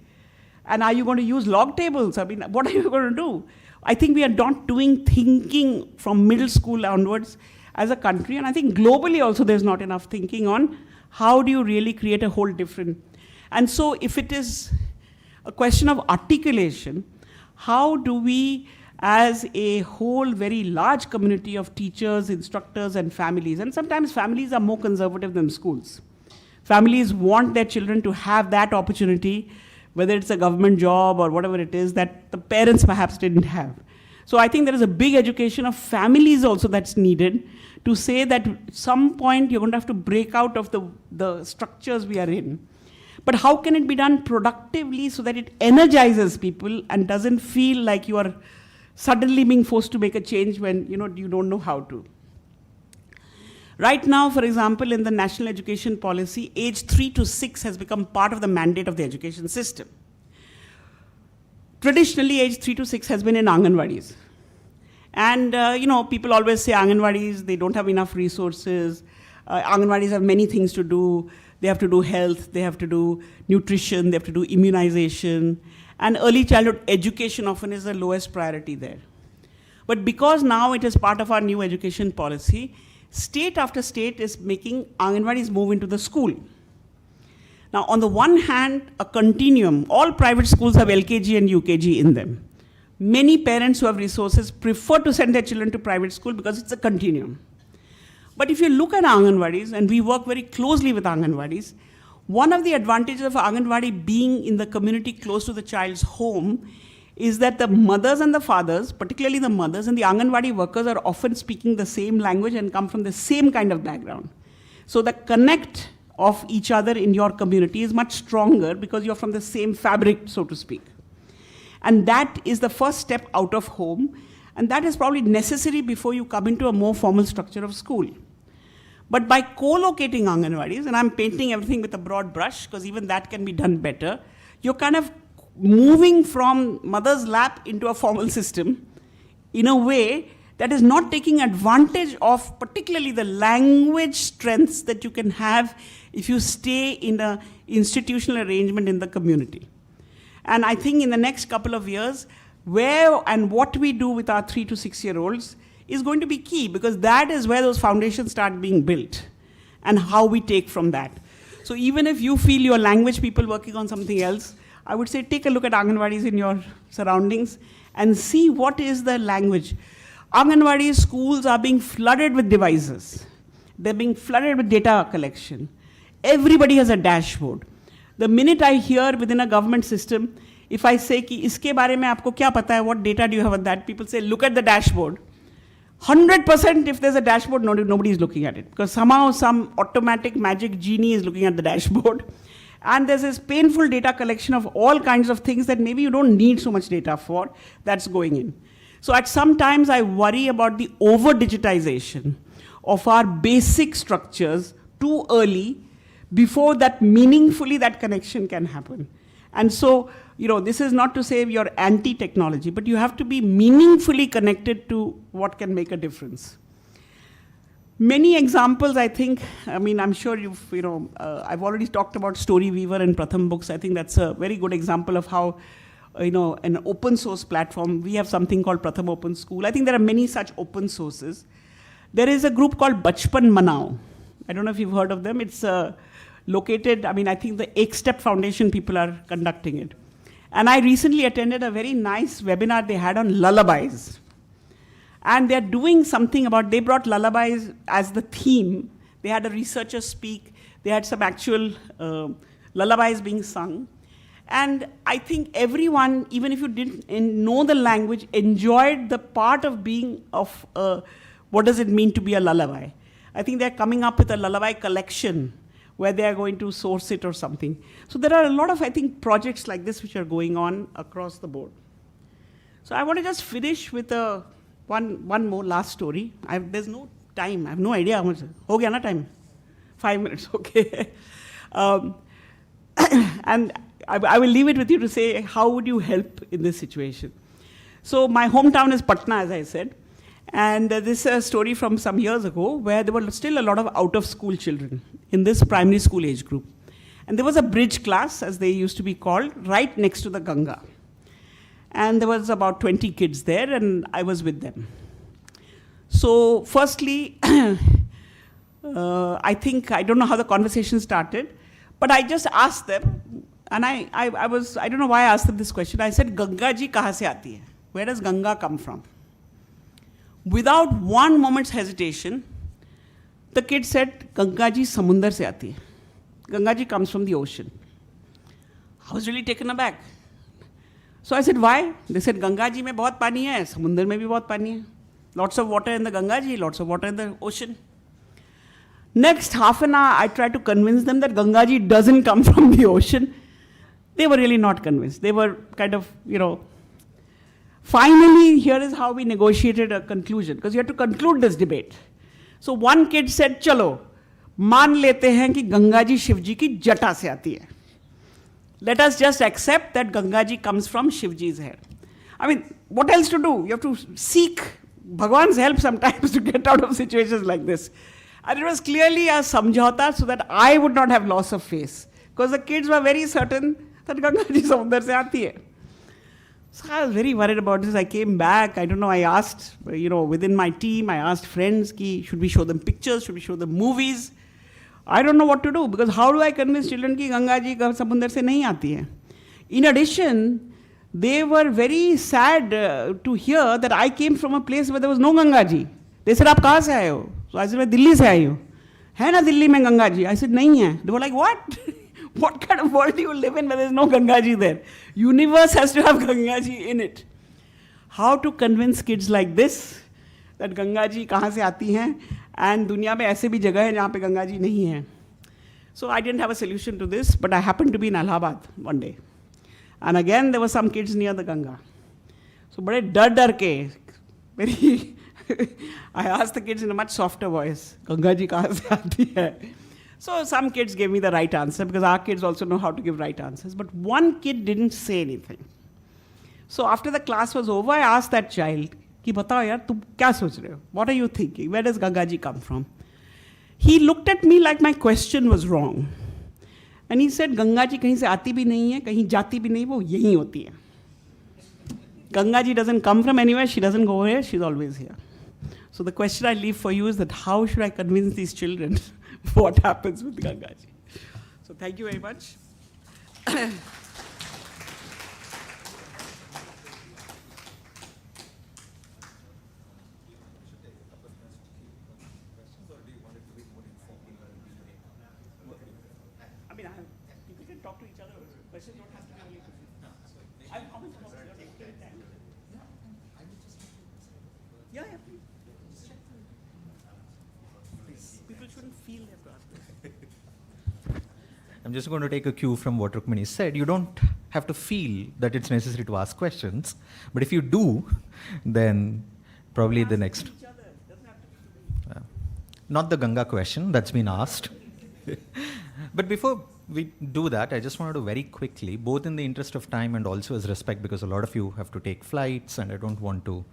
And are you going to use log tables? I mean, what are you going to do? I think we are not doing thinking from middle school onwards as a country. And I think globally also there's not enough thinking on how do you really create a whole different. And so if it is a question of articulation, how do we, as a whole very large community of teachers, instructors, and families, and sometimes families are more conservative than schools. Families want their children to have that opportunity, whether it's a government job or whatever it is, that the parents perhaps didn't have. So I think there is a big education of families also that's needed to say that at some point you're going to have to break out of the structures we are in. But how can it be done productively so that it energizes people and doesn't feel like you are suddenly being forced to make a change when you don't know how to. Right now, for example, in the national education policy, age 3 to 6 has become part of the mandate of the education system. Traditionally, age 3 to 6 has been in Anganwadis. And, people always say Anganwadis, they don't have enough resources. Anganwadis have many things to do. They have to do health, they have to do nutrition, they have to do immunization. And early childhood education often is the lowest priority there. But because now it is part of our new education policy, state after state is making Anganwadis move into the school. Now, on the one hand, a continuum. All private schools have LKG and UKG in them. Many parents who have resources prefer to send their children to private school because it's a continuum. But if you look at Anganwadis, and we work very closely with Anganwadis, one of the advantages of Anganwadi being in the community close to the child's home is that the mothers and the fathers, particularly the mothers and the Anganwadi workers, are often speaking the same language and come from the same kind of background. So the connect of each other in your community is much stronger because you're from the same fabric, so to speak. And that is the first step out of home, and that is probably necessary before you come into a more formal structure of school. But by co-locating Anganwadis, and I'm painting everything with a broad brush because even that can be done better, you're kind of moving from mother's lap into a formal system in a way that is not taking advantage of particularly the language strengths that you can have if you stay in an institutional arrangement in the community. And I think in the next couple of years, where and what we do with our 3 to 6 year olds is going to be key, because that is where those foundations start being built and how we take from that. So even if you feel your language people working on something else, I would say take a look at Anganwadis in your surroundings and see what is the language. Anganwadi schools are being flooded with devices. They're being flooded with data collection. Everybody has a dashboard. The minute I hear within a government system, if I say कि इसके बारे में आपको क्या पता है, what data do you have on that, people say, look at the dashboard. 100% if there's a dashboard, nobody is looking at it. Because somehow some automatic magic genie is looking at the dashboard. And there's this painful data collection of all kinds of things that maybe you don't need so much data for, that's going in. So at some times I worry about the over-digitization of our basic structures too early before that meaningfully that connection can happen. And so, this is not to say you're anti-technology, but you have to be meaningfully connected to what can make a difference. Many examples, I think, I'm sure I've already talked about Story Weaver and Pratham Books. I think that's a very good example of how, an open source platform, we have something called Pratham Open School. I think there are many such open sources. There is a group called Bachpan Manao. I don't know if you've heard of them. It's located, I think the Ek Step Foundation people are conducting it. And I recently attended a very nice webinar they had on lullabies. And they're doing something about, they brought lullabies as the theme. They had a researcher speak. They had some actual lullabies being sung. And I think everyone, even if you didn't know the language, enjoyed the part of being of what does it mean to be a lullaby. I think they're coming up with a lullaby collection where they are going to source it or something. So there are a lot of, I think, projects like this which are going on across the board. So I want to just finish with one more last story. There's no time. I have no idea how much. Ho gaya na time? 5 minutes, okay. And I will leave it with you to say, how would you help in this situation? So my hometown is Patna, as I said. And this is a story from some years ago where there were still a lot of out-of-school children in this primary school age group. And there was a bridge class, as they used to be called, right next to the Ganga. And there was about 20 kids there, and I was with them. So firstly, I don't know how the conversation started, but I just asked them, and I don't know why I asked them this question. I said, Ganga ji kahan se aati hai? Where does Ganga come from? Without one moment's hesitation, the kid said, Ganga ji samundar se aati hai. Ganga ji comes from the ocean. I was really taken aback. So I said, why? They said, Ganga ji mein bahut pani hai, samundar mein bhi bahut pani hai. Lots of water in the Ganga ji, lots of water in the ocean. Next half an hour, I tried to convince them that Ganga ji doesn't come from the ocean. They were really not convinced. They were kind of, Finally, here is how we negotiated a conclusion, because you had to conclude this debate. So one kid said, chalo, मान लेते हैं कि गंगा जी शिव जी की जटा से आती है. Let us just accept that Ganga ji comes from Shiv ji's hair. What else to do? You have to seek Bhagwan's help sometimes to get out of situations like this. And it was clearly a samjhauta so that I would not have loss of face. Because the kids were very certain that Ganga ji samundar se aati hai. So I was very worried about this. I came back. I don't know, I asked, within my team, I asked friends, should we show them pictures? Should we show them movies? I don't know what to do, because how do I convince children that Ganga ji samundar se nahi aati hai? In addition, they were very sad to hear that I came from a place where there was no Ganga ji. They said, aap kahan se aaye ho? So I said, मैं दिल्ली से आई हूँ. है ना दिल्ली में Ganga ji? I said, नहीं है. They were like, what? What kind of world do you live in where there's no Ganga ji there? Universe has to have Ganga ji in it. How to convince kids like this that Ganga ji कहाँ से आती हैं and दुनिया में ऐसे भी जगह है जहाँ पे गंगा जी नहीं है. So I didn't have a solution to this, but I happened to be in Allahabad one day. And again, there were some kids near the Ganga. So बड़े डर के, very I asked the kids in a much softer voice, Ganga ji kahan se aati hai? So some kids gave me the right answer, because our kids also know how to give right answers. But one kid didn't say anything. So after the class was over, I asked that child, कि बताओ यार, तुम क्या सोच रहे हो? What are you thinking? Where does Ganga ji come from? He looked at me like my question was wrong. And he said, Ganga ji कहीं से आती भी नहीं है, कहीं जाती भी नहीं, वो यहीं होती है. Ganga ji doesn't come from anywhere, she doesn't go here, she's always here. So the question I leave for you is that how should I convince these children what happens with Ganga ji? So thank you very much. People can talk to each other. Questions don't have to be only to me. I'll comment on your next time. Yeah, please. I'm just going to take a cue from what Rukmini said. You don't have to feel that it's necessary to ask questions, but if you do, then probably the next. Not the Ganga question that's been asked. But before we do that, I just wanted to very quickly, both in the interest of time and also as respect, because a lot of you have to take flights, and I don't want to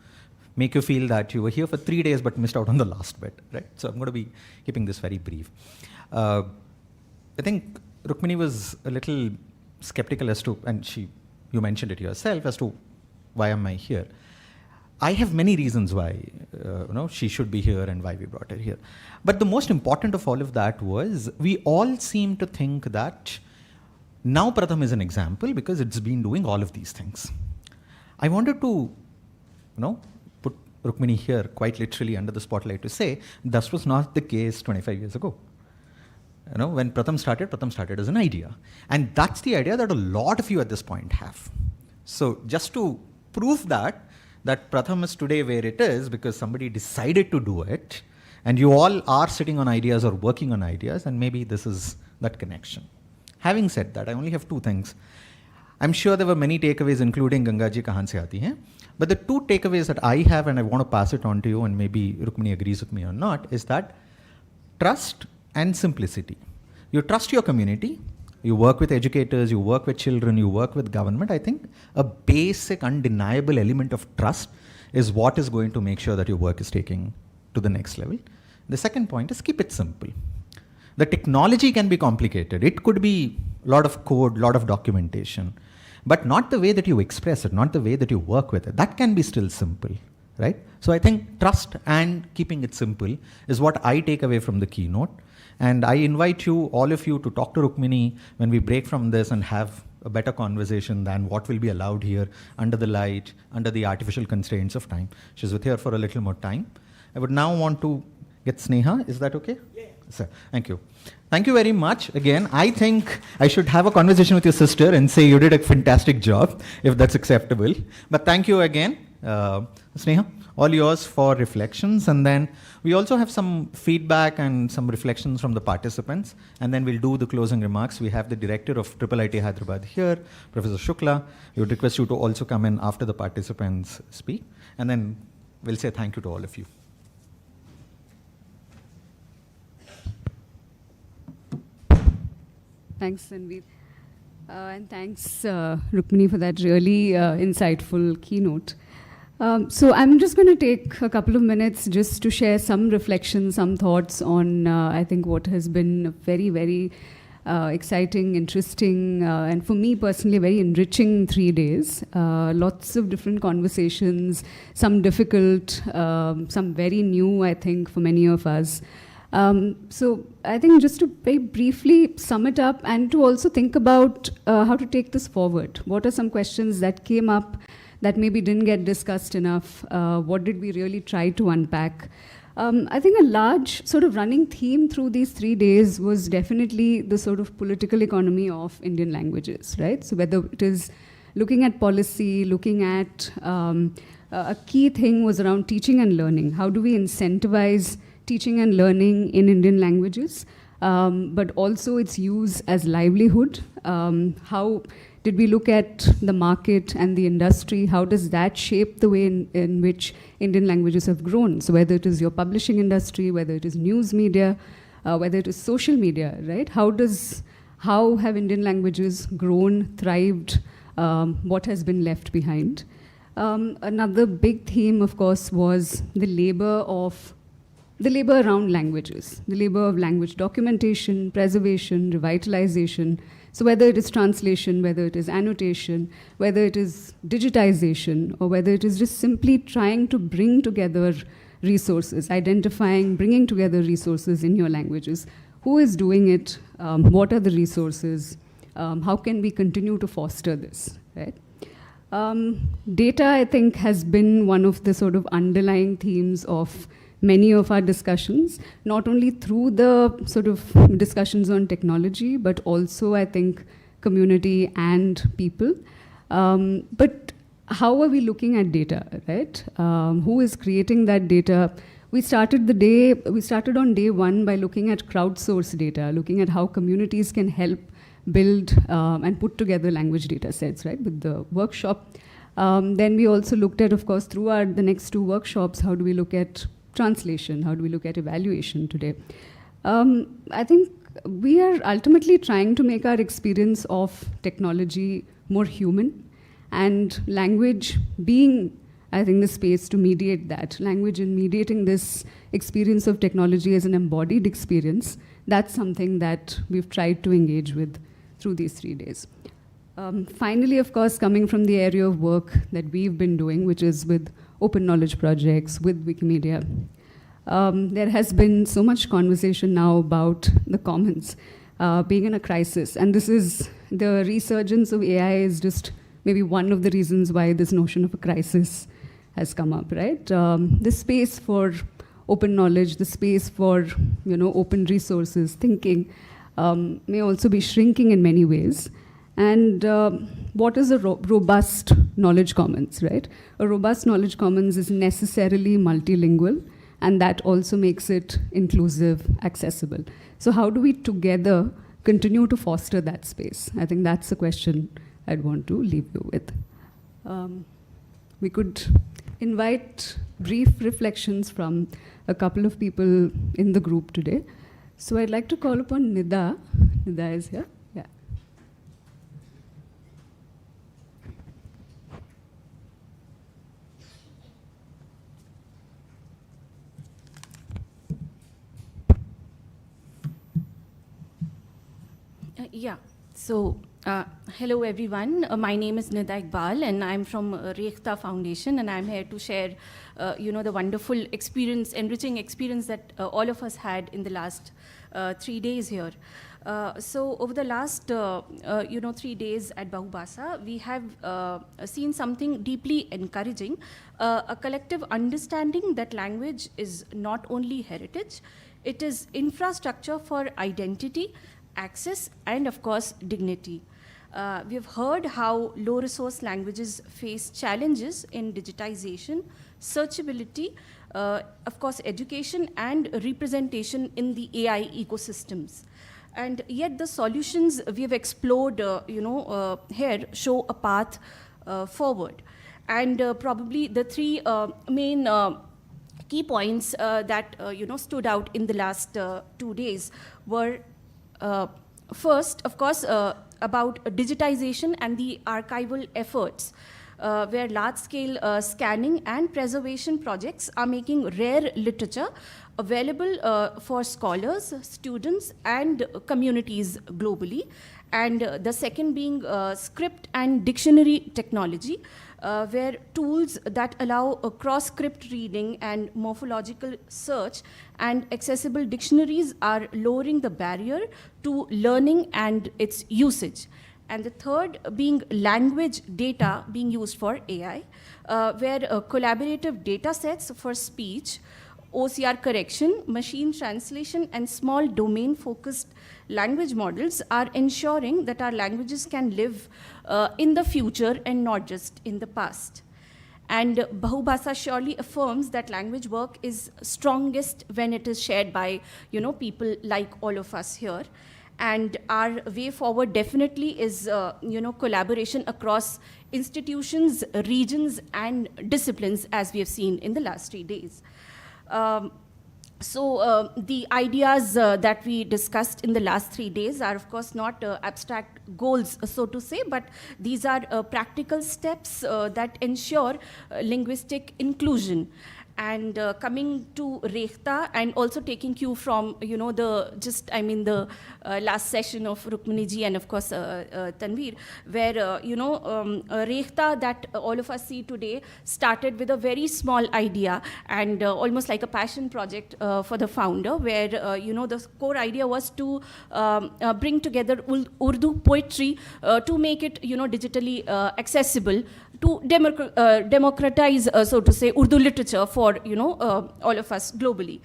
make you feel that you were here for 3 days but missed out on the last bit, right? So I'm going to be keeping this very brief. I think Rukmini was a little skeptical as to, and you mentioned it yourself, as to why am I here. I have many reasons why she should be here and why we brought her here. But the most important of all of that was, we all seem to think that now Pratham is an example because it's been doing all of these things. I wanted to put Rukmini here quite literally under the spotlight to say, this was not the case 25 years ago. When Pratham started as an idea. And that's the idea that a lot of you at this point have. So just to prove that Pratham is today where it is because somebody decided to do it, and you all are sitting on ideas or working on ideas, and maybe this is that connection. Having said that, I only have 2 things. I'm sure there were many takeaways, including Ganga ji kahan se aati hain. But the 2 takeaways that I have, and I want to pass it on to you, and maybe Rukmini agrees with me or not, is that trust and simplicity. You trust your community, you work with educators, you work with children, you work with government. I think a basic, undeniable element of trust is what is going to make sure that your work is taking to the next level. The second point is keep it simple. The technology can be complicated. It could be a lot of code, a lot of documentation, but not the way that you express it, not the way that you work with it. That can be still simple, right? So I think trust and keeping it simple is what I take away from the keynote. And I invite you, all of you, to talk to Rukmini when we break from this and have a better conversation than what will be allowed here under the light, under the artificial constraints of time. She's with here for a little more time. I would now want to get Sneha. Is that okay? Yeah. Sir, thank you. Thank you very much. Again, I think I should have a conversation with your sister and say you did a fantastic job, if that's acceptable. But thank you again. Sneha, all yours for reflections, and then we also have some feedback and some reflections from the participants, and then we'll do the closing remarks. We have the director of IIIT Hyderabad here, Professor Shukla. We would request you to also come in after the participants speak, and then we'll say thank you to all of you. Thanks, Sanveer. And thanks, Rukmini, for that really insightful keynote. So I'm just going to take a couple of minutes just to share some reflections, some thoughts on, I think, what has been a very, very exciting, interesting, and for me personally, very enriching 3 days. Lots of different conversations, some difficult, some very new, I think, for many of us. So I think just to very briefly sum it up and to also think about how to take this forward. What are some questions that came up that maybe didn't get discussed enough? What did we really try to unpack? I think a large sort of running theme through these 3 days was definitely the sort of political economy of Indian languages, right? So whether it is looking at policy, looking at a key thing was around teaching and learning. How do we incentivize teaching and learning in Indian languages, but also its use as livelihood? How did we look at the market and the industry? How does that shape the way in which Indian languages have grown? So whether it is your publishing industry, whether it is news media, whether it is social media, right? How have Indian languages grown, thrived? What has been left behind? Another big theme, of course, was the labor around languages, the labor of language documentation, preservation, revitalization. So whether it is translation, whether it is annotation, whether it is digitization, or whether it is just simply trying to bring together resources, identifying, bringing together resources in your languages. Who is doing it? What are the resources? How can we continue to foster this, right? Data, I think, has been one of the sort of underlying themes of many of our discussions, not only through the sort of discussions on technology, but also, I think, community and people. But how are we looking at data, right? Who is creating that data? we started on day one by looking at crowdsourced data, looking at how communities can help build and put together language data sets, right, with the workshop. Then we also looked at, of course, through the next two workshops, how do we look at translation, how do we look at evaluation today. I think we are ultimately trying to make our experience of technology more human, and language being, I think, the space to mediate that. Language in mediating this experience of technology as an embodied experience, that's something that we've tried to engage with through these 3 days. Finally, of course, coming from the area of work that we've been doing, which is with open knowledge projects, with Wikimedia, there has been so much conversation now about the commons being in a crisis. And this is, the resurgence of AI is just maybe one of the reasons why this notion of a crisis has come up, right? The space for open knowledge, the space for open resources, thinking, may also be shrinking in many ways. And what is a robust knowledge commons, right? A robust knowledge commons is necessarily multilingual, and that also makes it inclusive, accessible. So how do we together continue to foster that space? I think that's the question I'd want to leave you with. We could invite brief reflections from a couple of people in the group today. So I'd like to call upon Nida. Nida is here. Yeah. So, hello everyone. My name is Nida Iqbal, and I'm from Rekhta Foundation, and I'm here to share, the wonderful experience, enriching experience that all of us had in the last 3 days here. So, over the last, 3 days at Bhasa, we have seen something deeply encouraging, a collective understanding that language is not only heritage, it is infrastructure for identity, access, and of course, dignity. We've heard how low-resource languages face challenges in digitization, searchability, of course, education, and representation in the AI ecosystems. And yet the solutions we have explored here show a path forward. And probably the three main key points that stood out in the last 2 days were first, of course, about digitization and the archival efforts, where large-scale scanning and preservation projects are making rare literature available for scholars, students, and communities globally. And the second being script and dictionary technology, where tools that allow cross-script reading and morphological search and accessible dictionaries are lowering the barrier to learning and its usage. And the third being language data being used for AI, where collaborative data sets for speech, OCR correction, machine translation, and small domain-focused language models are ensuring that our languages can live in the future and not just in the past. And Bhasa surely affirms that language work is strongest when it is shared by people like all of us here. And our way forward definitely is collaboration across institutions, regions, and disciplines, as we have seen in the last 3 days. So the ideas that we discussed in the last 3 days are, of course, not abstract goals, so to say, but these are practical steps that ensure linguistic inclusion. And coming to Rekhta, and also taking cue from the last session of Rukmini ji and of course Tanveer, where Rekhta that all of us see today started with a very small idea and almost like a passion project for the founder, where the core idea was to bring together Urdu poetry to make it digitally accessible, to democratize, so to say, Urdu literature for all of us globally.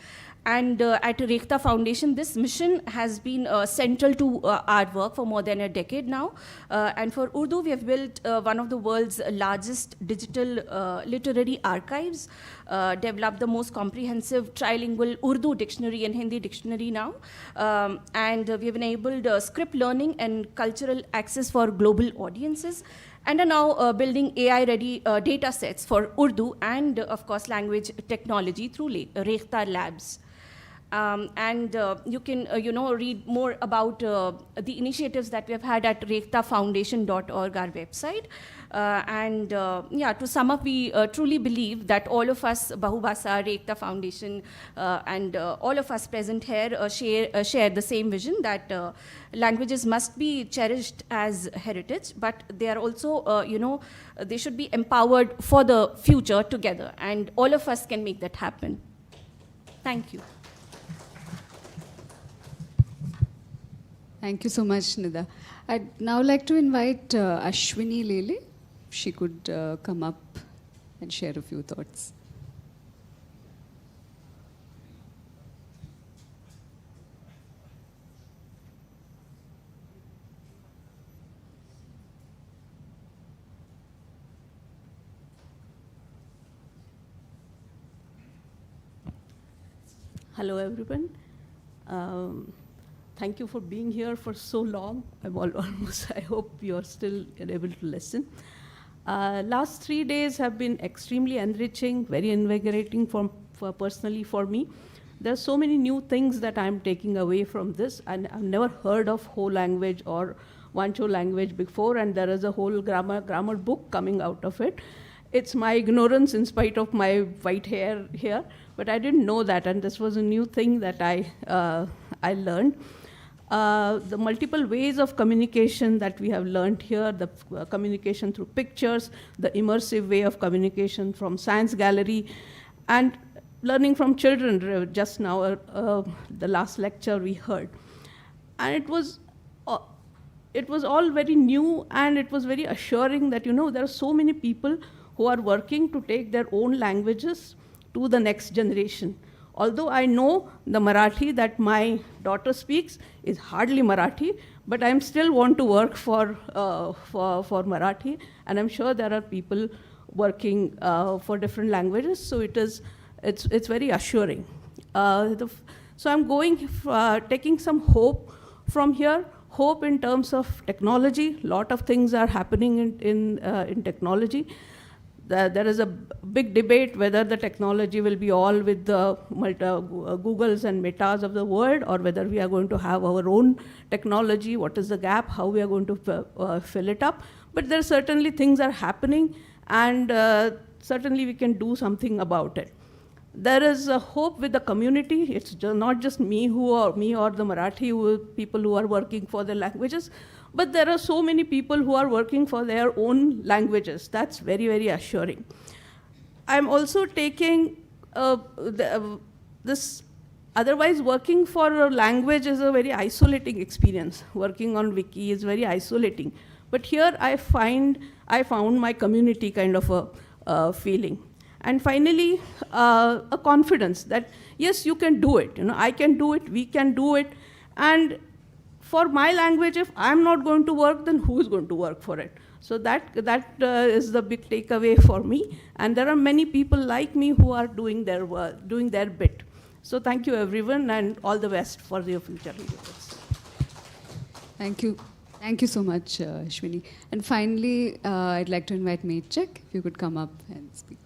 And at Rekhta Foundation, this mission has been central to our work for more than a decade now. And for Urdu, we have built one of the world's largest digital literary archives, developed the most comprehensive trilingual Urdu dictionary and Hindi dictionary now. And we have enabled script learning and cultural access for global audiences, and are now building AI-ready data sets for Urdu and, of course, language technology through Rekhta Labs. You can read more about the initiatives that we have had at rekhtafoundation.org, our website. To sum up, we truly believe that all of us, Bahu, Bhasa, Rekhta Foundation, and all of us present here share the same vision that languages must be cherished as heritage, but they are also, they should be empowered for the future together, and all of us can make that happen. Thank you. Thank you so much, Nida. I'd now like to invite Ashwini Lele. She could come up and share a few thoughts. Hello, everyone. Thank you for being here for so long. I hope you're still able to listen. Last 3 days have been extremely enriching, very invigorating personally for me. There's so many new things that I'm taking away from this, and I've never heard of Ho language or Wancho language before, and there is a whole grammar book coming out of it. It's my ignorance in spite of my white hair here, but I didn't know that, and this was a new thing that I learned. The multiple ways of communication that we have learned here, the communication through pictures, the immersive way of communication from science gallery, and learning from children just now, the last lecture we heard. And it was all very new, and it was very assuring that, there are so many people who are working to take their own languages to the next generation. Although I know the Marathi that my daughter speaks is hardly Marathi, but I still want to work for Marathi, and I'm sure there are people working for different languages. So it's very assuring. So I'm taking some hope from here. Hope in terms of technology. A lot of things are happening in technology. There is a big debate whether the technology will be all with the Googles and Metas of the world, or whether we are going to have our own technology. What is the gap? How we are going to fill it up? But there certainly things are happening, and certainly we can do something about it. There is a hope with the community. It's not just me or the Marathi people who are working for their languages, but there are so many people who are working for their own languages. That's very, very assuring. I'm also taking this, otherwise working for a language is a very isolating experience. Working on Wiki is very isolating. But here I found my community kind of a feeling. And finally, a confidence that, yes, you can do it. I can do it, we can do it. And for my language, if I'm not going to work, then who is going to work for it? So that is the big takeaway for me. And there are many people like me who are doing their work, doing their bit. So thank you, everyone, and all the best for your future endeavors. Thank you. Thank you so much, Ashwini. And finally, I'd like to invite Mechak, if you could come up and speak.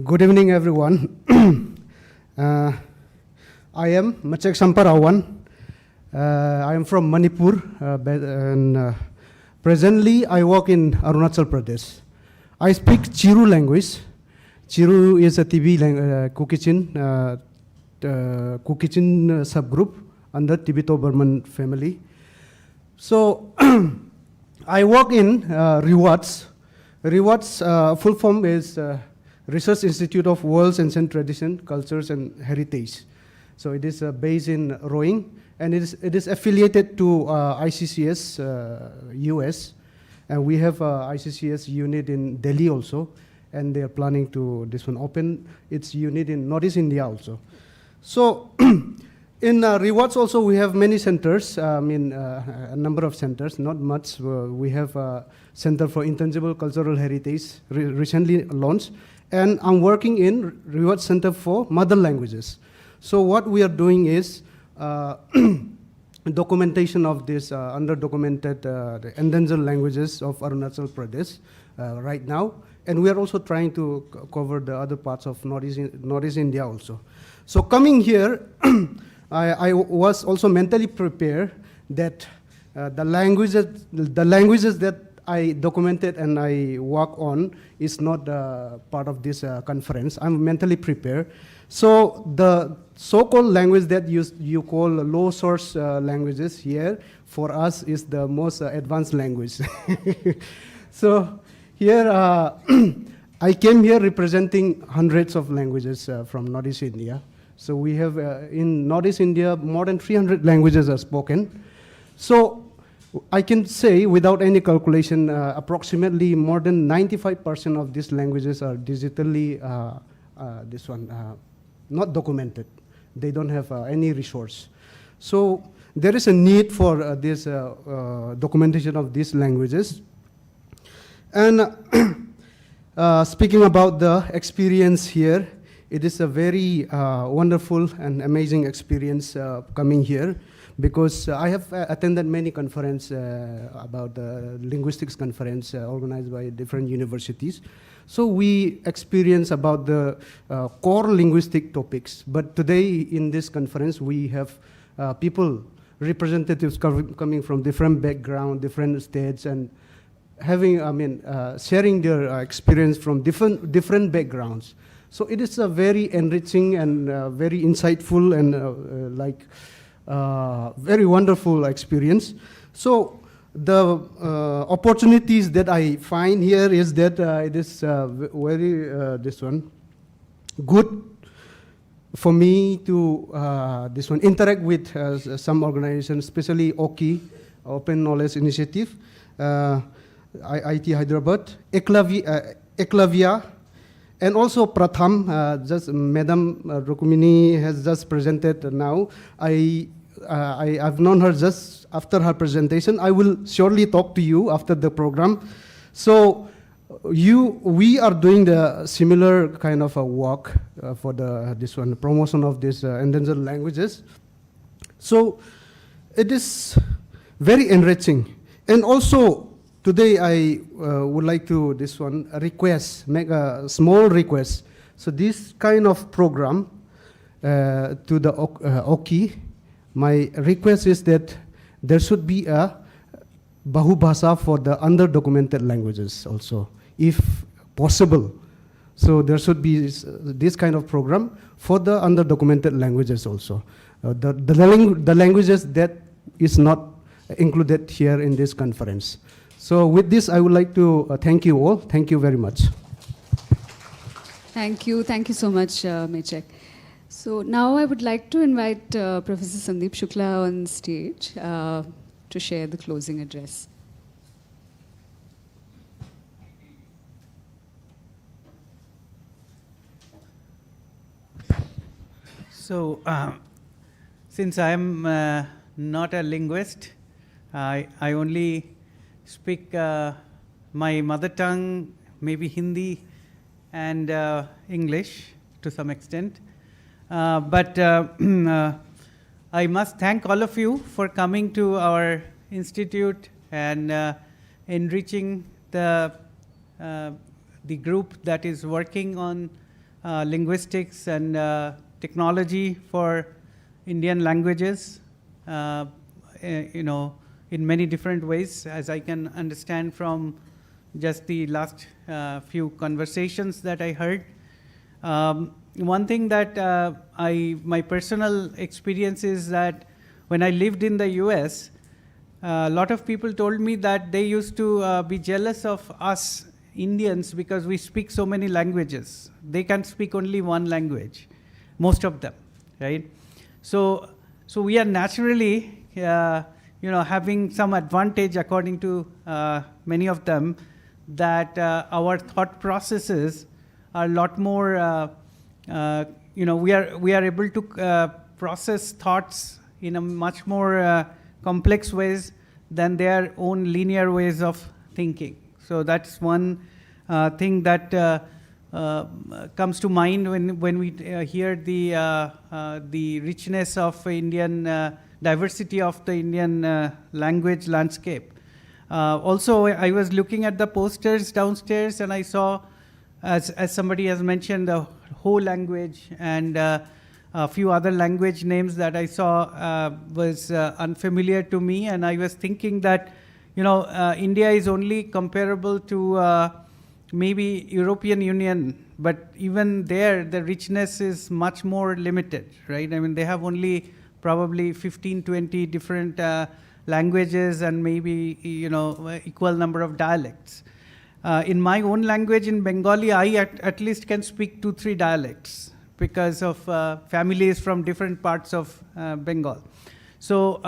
Good evening, everyone. I am Mechak Samparawan. I am from Manipur, and presently I work in Arunachal Pradesh. I speak Chiru language. Chiru is a TB Kukichin subgroup under Tibeto-Burman family. So I work in REWATS. REWATS full form is Research Institute of World's Ancient Tradition, Cultures and Heritage. So it is based in Roing, and it is affiliated to ICCS US, and we have ICCS unit in Delhi also, and they are planning to this one open its unit in Northeast India also. So in rewards also we have many centers, a number of centers, not much. We have a Center for Intangible Cultural Heritage, recently launched, and I'm working in Reward Center for Mother Languages. So what we are doing is documentation of this underdocumented the endangered languages of Arunachal Pradesh right now, and we are also trying to cover the other parts of Northeast India also. So coming here, I was also mentally prepared that the languages that I documented and I work on is not part of this conference. I'm mentally prepared. So the so-called language that you call low source languages here, for us is the most advanced language. So here, I came here representing hundreds of languages from Northeast India. So we have in Northeast India, more than 300 languages are spoken. So I can say without any calculation, approximately more than 95% of these languages are digitally, not documented. They don't have any resource. So there is a need for this documentation of these languages. And speaking about the experience here, it is a very wonderful and amazing experience coming here, because I have attended many conferences about the linguistics conference organized by different universities. So we experience about the core linguistic topics. But today in this conference, we have people, representatives coming from different background, different states, and having, sharing their experience from different backgrounds. So it is a very enriching and very insightful and very wonderful experience. So the opportunities that I find here is that it is very good for me to interact with some organizations, especially OKI, Open Knowledge Initiative, IIT Hyderabad, Eklavia, and also Pratham, just Madam Rukmini has just presented now. I've known her just after her presentation. I will surely talk to you after the program. So we are doing the similar kind of a work for the promotion of these endangered languages. So it is very enriching. And also today I would like to make a small request. So this kind of program to the OKI, my request is that there should be a Bahu Bhasa for the underdocumented languages also, if possible. So there should be this kind of program for the underdocumented languages also. The languages that is not included here in this conference. So with this, I would like to thank you all. Thank you very much. Thank you so much, Mechek. So now I would like to invite Professor Sandeep Shukla on stage to share the closing address. So, since I am not a linguist, I only speak my mother tongue, maybe Hindi and English to some extent. But I must thank all of you for coming to our institute and enriching the group that is working on linguistics and technology for Indian languages, in many different ways, as I can understand from just the last few conversations that I heard. One thing that my personal experience is that when I lived in the US, a lot of people told me that they used to be jealous of us Indians because we speak so many languages. They can speak only one language, most of them, right? So So we are naturally, having some advantage according to many of them, that our thought processes are a lot more, we are able to process thoughts in a much more complex ways than their own linear ways of thinking. So that's one thing that comes to mind when we hear the richness of Indian diversity of the Indian language landscape. Also, I was looking at the posters downstairs, and I saw, as somebody has mentioned, the Ho language and a few other language names that I saw was unfamiliar to me, and I was thinking that India is only comparable to maybe European Union, but even there the richness is much more limited, right? I mean, they have only probably 15, 20 different languages and maybe equal number of dialects. In my own language, in Bengali, I at least can speak 2-3 dialects because of families from different parts of Bengal. So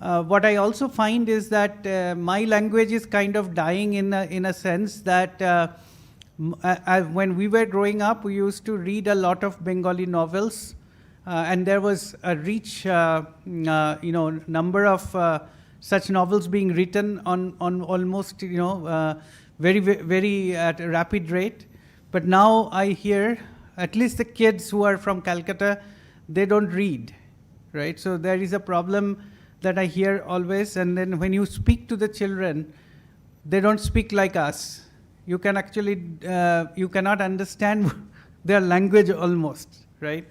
what I also find is that my language is kind of dying in a sense that when we were growing up, we used to read a lot of Bengali novels, and there was a rich number of such novels being written on almost very, very at a rapid rate. But now I hear, at least the kids who are from Calcutta, they don't read, right? So there is a problem that I hear always. And then when you speak to the children, they don't speak like us. You can actually, you cannot understand their language almost, right?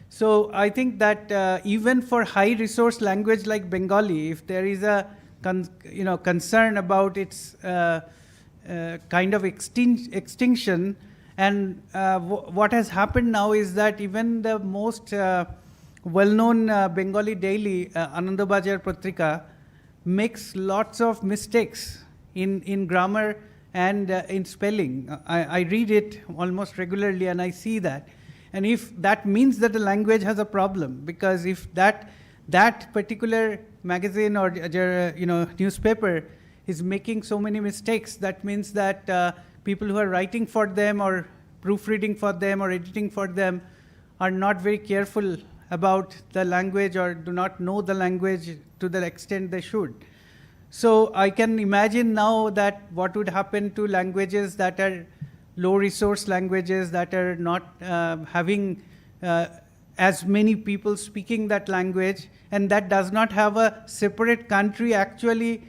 So I think that even for high resource language like Bengali, if there is a concern about its kind of extinction, and what has happened now is that even the most well-known Bengali daily, Anandabajar Patrika, makes lots of mistakes in grammar and in spelling. I read it almost regularly and I see that. And if that means that the language has a problem, because if that particular magazine or newspaper is making so many mistakes, that means that people who are writing for them or proofreading for them or editing for them are not very careful about the language or do not know the language to the extent they should. So I can imagine now that what would happen to languages that are low resource languages, that are not having as many people speaking that language, and that does not have a separate country actually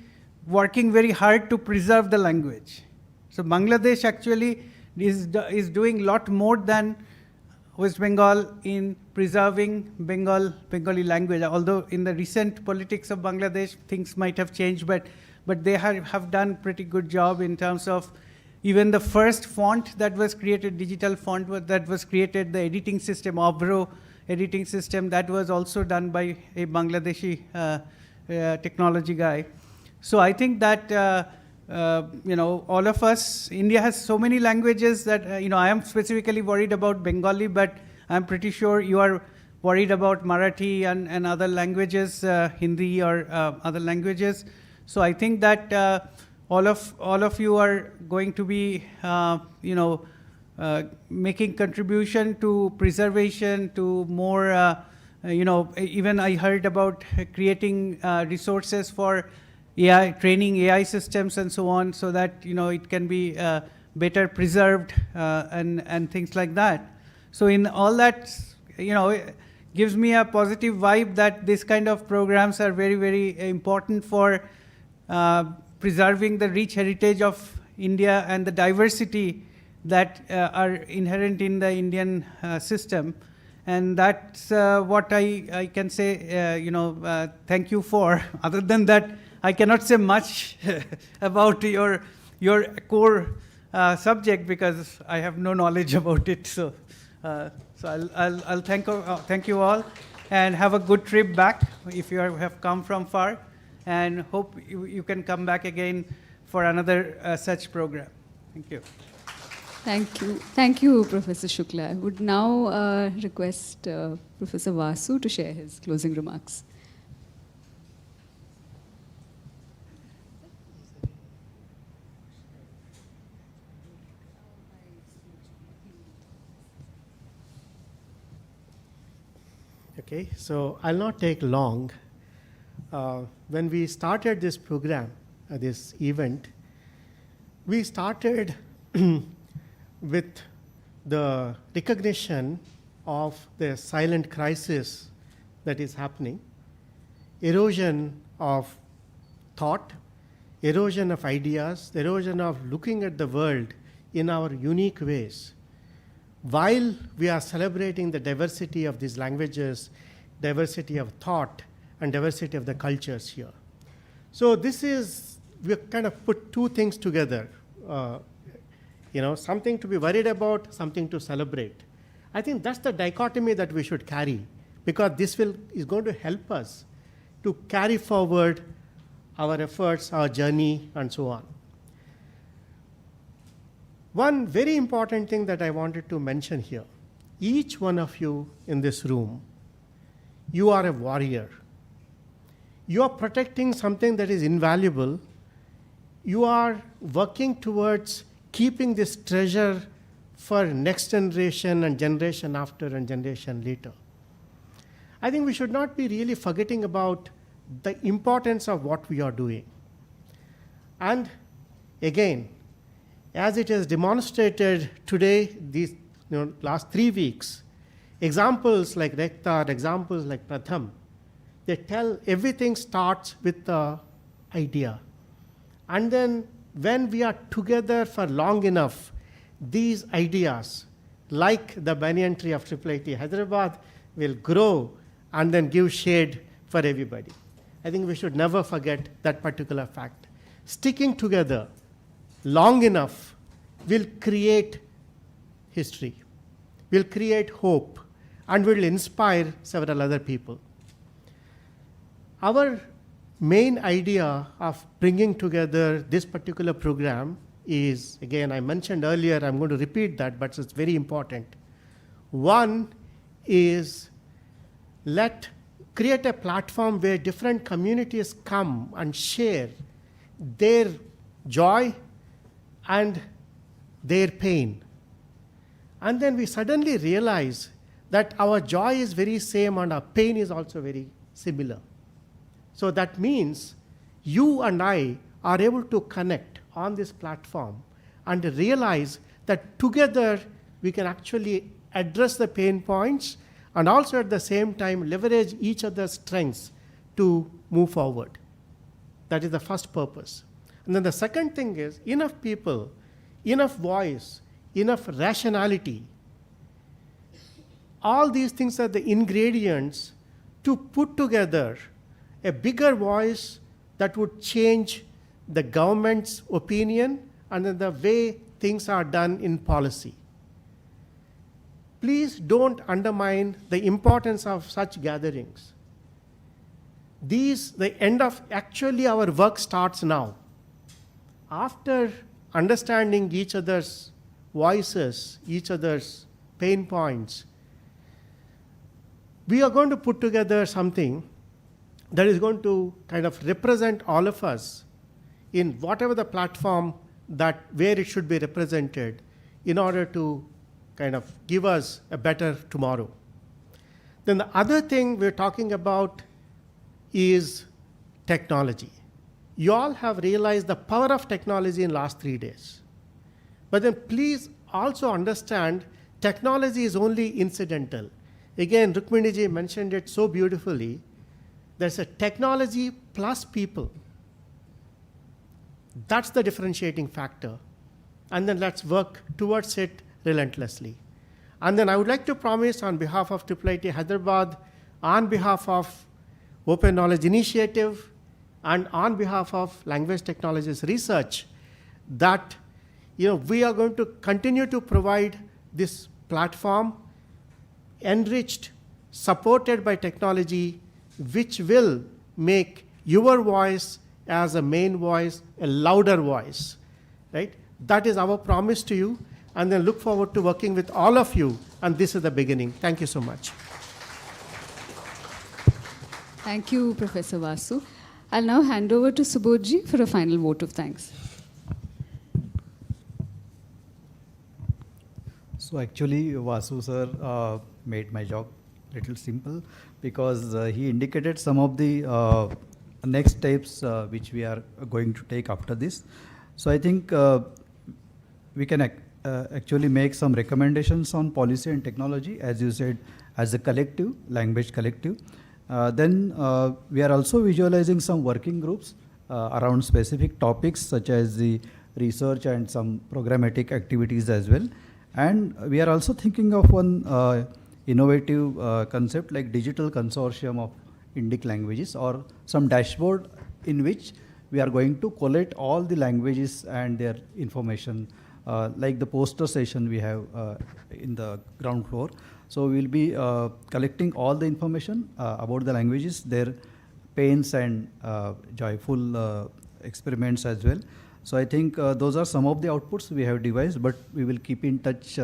working very hard to preserve the language. So Bangladesh actually is doing a lot more than West Bengal in preserving Bengali language. Although in the recent politics of Bangladesh, things might have changed, but they have done pretty good job in terms of even the first font that was created, digital font that was created, the editing system, Obro editing system, that was also done by a Bangladeshi technology guy. So I think that all of us, India has so many languages that I am specifically worried about Bengali, but I'm pretty sure you are worried about Marathi and other languages, Hindi or other languages. So I think that all of you are going to be making contribution to preservation, to more even I heard about creating resources for AI, training AI systems and so on, so that it can be better preserved and things like that. So in all that, it gives me a positive vibe that this kind of programs are very, very important for preserving the rich heritage of India and the diversity that are inherent in the Indian system. And that's what I can say, thank you for. Other than that, I cannot say much about your core subject because I have no knowledge about it. So I'll thank you all, and have a good trip back if you have come from far, and hope you can come back again for another such program. Thank you. Thank you. Thank you, Professor Shukla. I would now request Professor Vasu to share his closing remarks. Okay, so I'll not take long. When we started this program, this event, we started with the recognition of the silent crisis that is happening, erosion of thought, erosion of ideas, erosion of looking at the world in our unique ways. While we are celebrating the diversity of these languages, diversity of thought, and diversity of the cultures here. So this is, we've kind of put two things together, something to be worried about, something to celebrate. I think that's the dichotomy that we should carry, because this is going to help us to carry forward our efforts, our journey, and so on. One very important thing that I wanted to mention here, each one of you in this room, you are a warrior. You are protecting something that is invaluable. You are working towards keeping this treasure for next generation and generation after and generation later. I think we should not be really forgetting about the importance of what we are doing. And again, as it is demonstrated today, these last 3 weeks, examples like Rekta, examples like Pratham, they tell everything starts with the idea. And then when we are together for long enough, these ideas, like the banyan tree of IIIT Hyderabad, will grow and then give shade for everybody. I think we should never forget that particular fact. Sticking together long enough will create history, will create hope, and will inspire several other people. Our main idea of bringing together this particular program is, again, I mentioned earlier, I'm going to repeat that, but it's very important. One is create a platform where different communities come and share their joy and their pain. And then we suddenly realize that our joy is very same and our pain is also very similar. So that means you and I are able to connect on this platform and realize that together we can actually address the pain points and also at the same time leverage each other's strengths to move forward. That is the first purpose. And then the second thing is enough people, enough voice, enough rationality. All these things are the ingredients to put together a bigger voice that would change the government's opinion and then the way things are done in policy. Please don't undermine the importance of such gatherings. Actually our work starts now. After understanding each other's voices, each other's pain points, we are going to put together something that is going to kind of represent all of us in whatever the platform where it should be represented in order to kind of give us a better tomorrow. Then the other thing we're talking about is technology. You all have realized the power of technology in the last 3 days. But then please also understand technology is only incidental. Again, Rukmini ji mentioned it so beautifully. There's a technology plus people. That's the differentiating factor. And then let's work towards it relentlessly. And then I would like to promise on behalf of IIIT Hyderabad, on behalf of Open Knowledge Initiative, and on behalf of Language Technologies Research, that we are going to continue to provide this platform enriched, supported by technology, which will make your voice as a main voice a louder voice, right? That is our promise to you. and then look forward to working with all of you. And this is the beginning. Thank you so much. Thank you, Professor Vasu. I'll now hand over to Subodhji for a final vote of thanks. So actually, Vasu sir made my job little simple, because he indicated some of the next steps which we are going to take after this. So I think we can actually make some recommendations on policy and technology, as you said, as a collective, language collective. Then we are also visualizing some working groups around specific topics such as the research and some programmatic activities as well. And we are also thinking of one innovative concept like digital consortium of Indic languages, or some dashboard in which we are going to collect all the languages and their information, like the poster session we have in the ground floor. So we will be collecting all the information about the languages, their pains and joyful experiments as well. So I think those are some of the outputs we have devised, but we will keep in touch,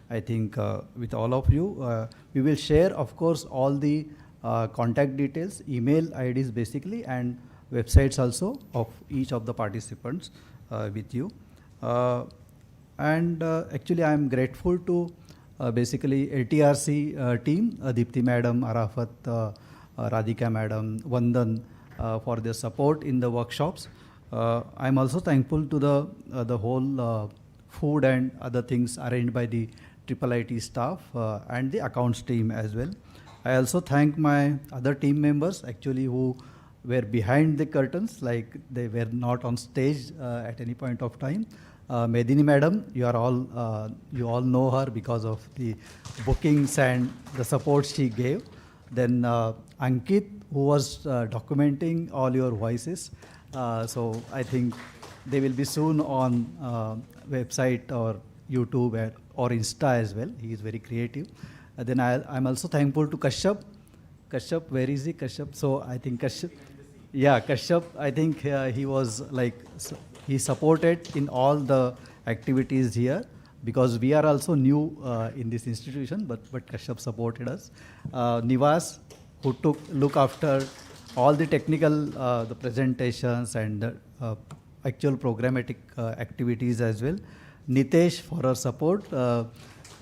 I think, with all of you. We will share, of course, all the contact details, email IDs basically, and websites also of each of the participants with you. Actually, I am grateful to basically LTRC team, Deepthi Madam, Arafat, Radhika Madam, Vandan, for their support in the workshops. I'm also thankful to the whole food and other things arranged by the IIIT staff and the accounts team as well. I also thank my other team members actually who were behind the curtains, like they were not on stage at any point of time. Medini Madam, you all know her because of the bookings and the support she gave. Then Ankit, who was documenting all your voices. So I think they will be soon on website or YouTube or Insta as well. He is very creative. Then I'm also thankful to Kashyap. Kashyap, where is he? Kashyap. So I think Kashyap. Yeah, Kashyap. I think he was like, he supported in all the activities here, because we are also new in this institution, but Kashyap supported us. Nivas, who look after all the technical, the presentations and the actual programmatic activities as well. Nitesh for our support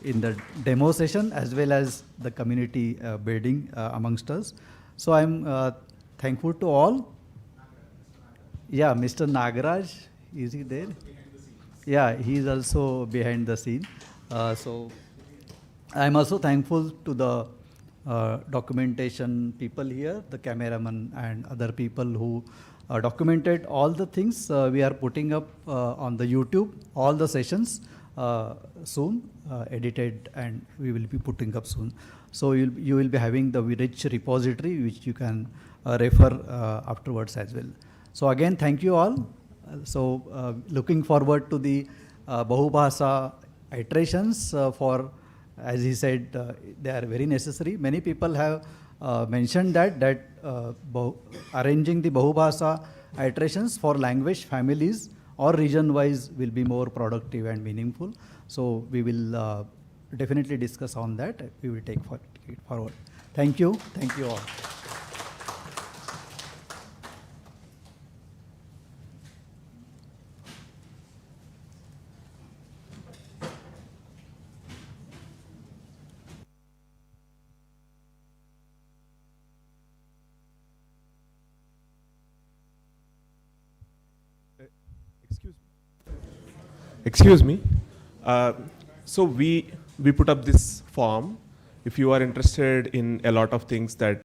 in the demo session as well as the community building amongst us. So I'm thankful to all. Yeah, Mr. Nagaraj, is he there? Yeah, he is also behind the scene. So I'm also thankful to the documentation people here, the cameraman and other people who documented all the things. We are putting up on the YouTube, all the sessions soon, edited, and we will be putting up soon. So you will be having the rich repository which you can refer afterwards as well. So again, thank you all. So looking forward to the Bahu Bhasa iterations for, as he said, they are very necessary. Many people have mentioned that arranging the Bahu Bhasa iterations for language families or region-wise will be more productive and meaningful. So we will definitely discuss on that. We will take it forward. Thank you. Thank you all. Excuse me. So we put up this form. If you are interested in a lot of things that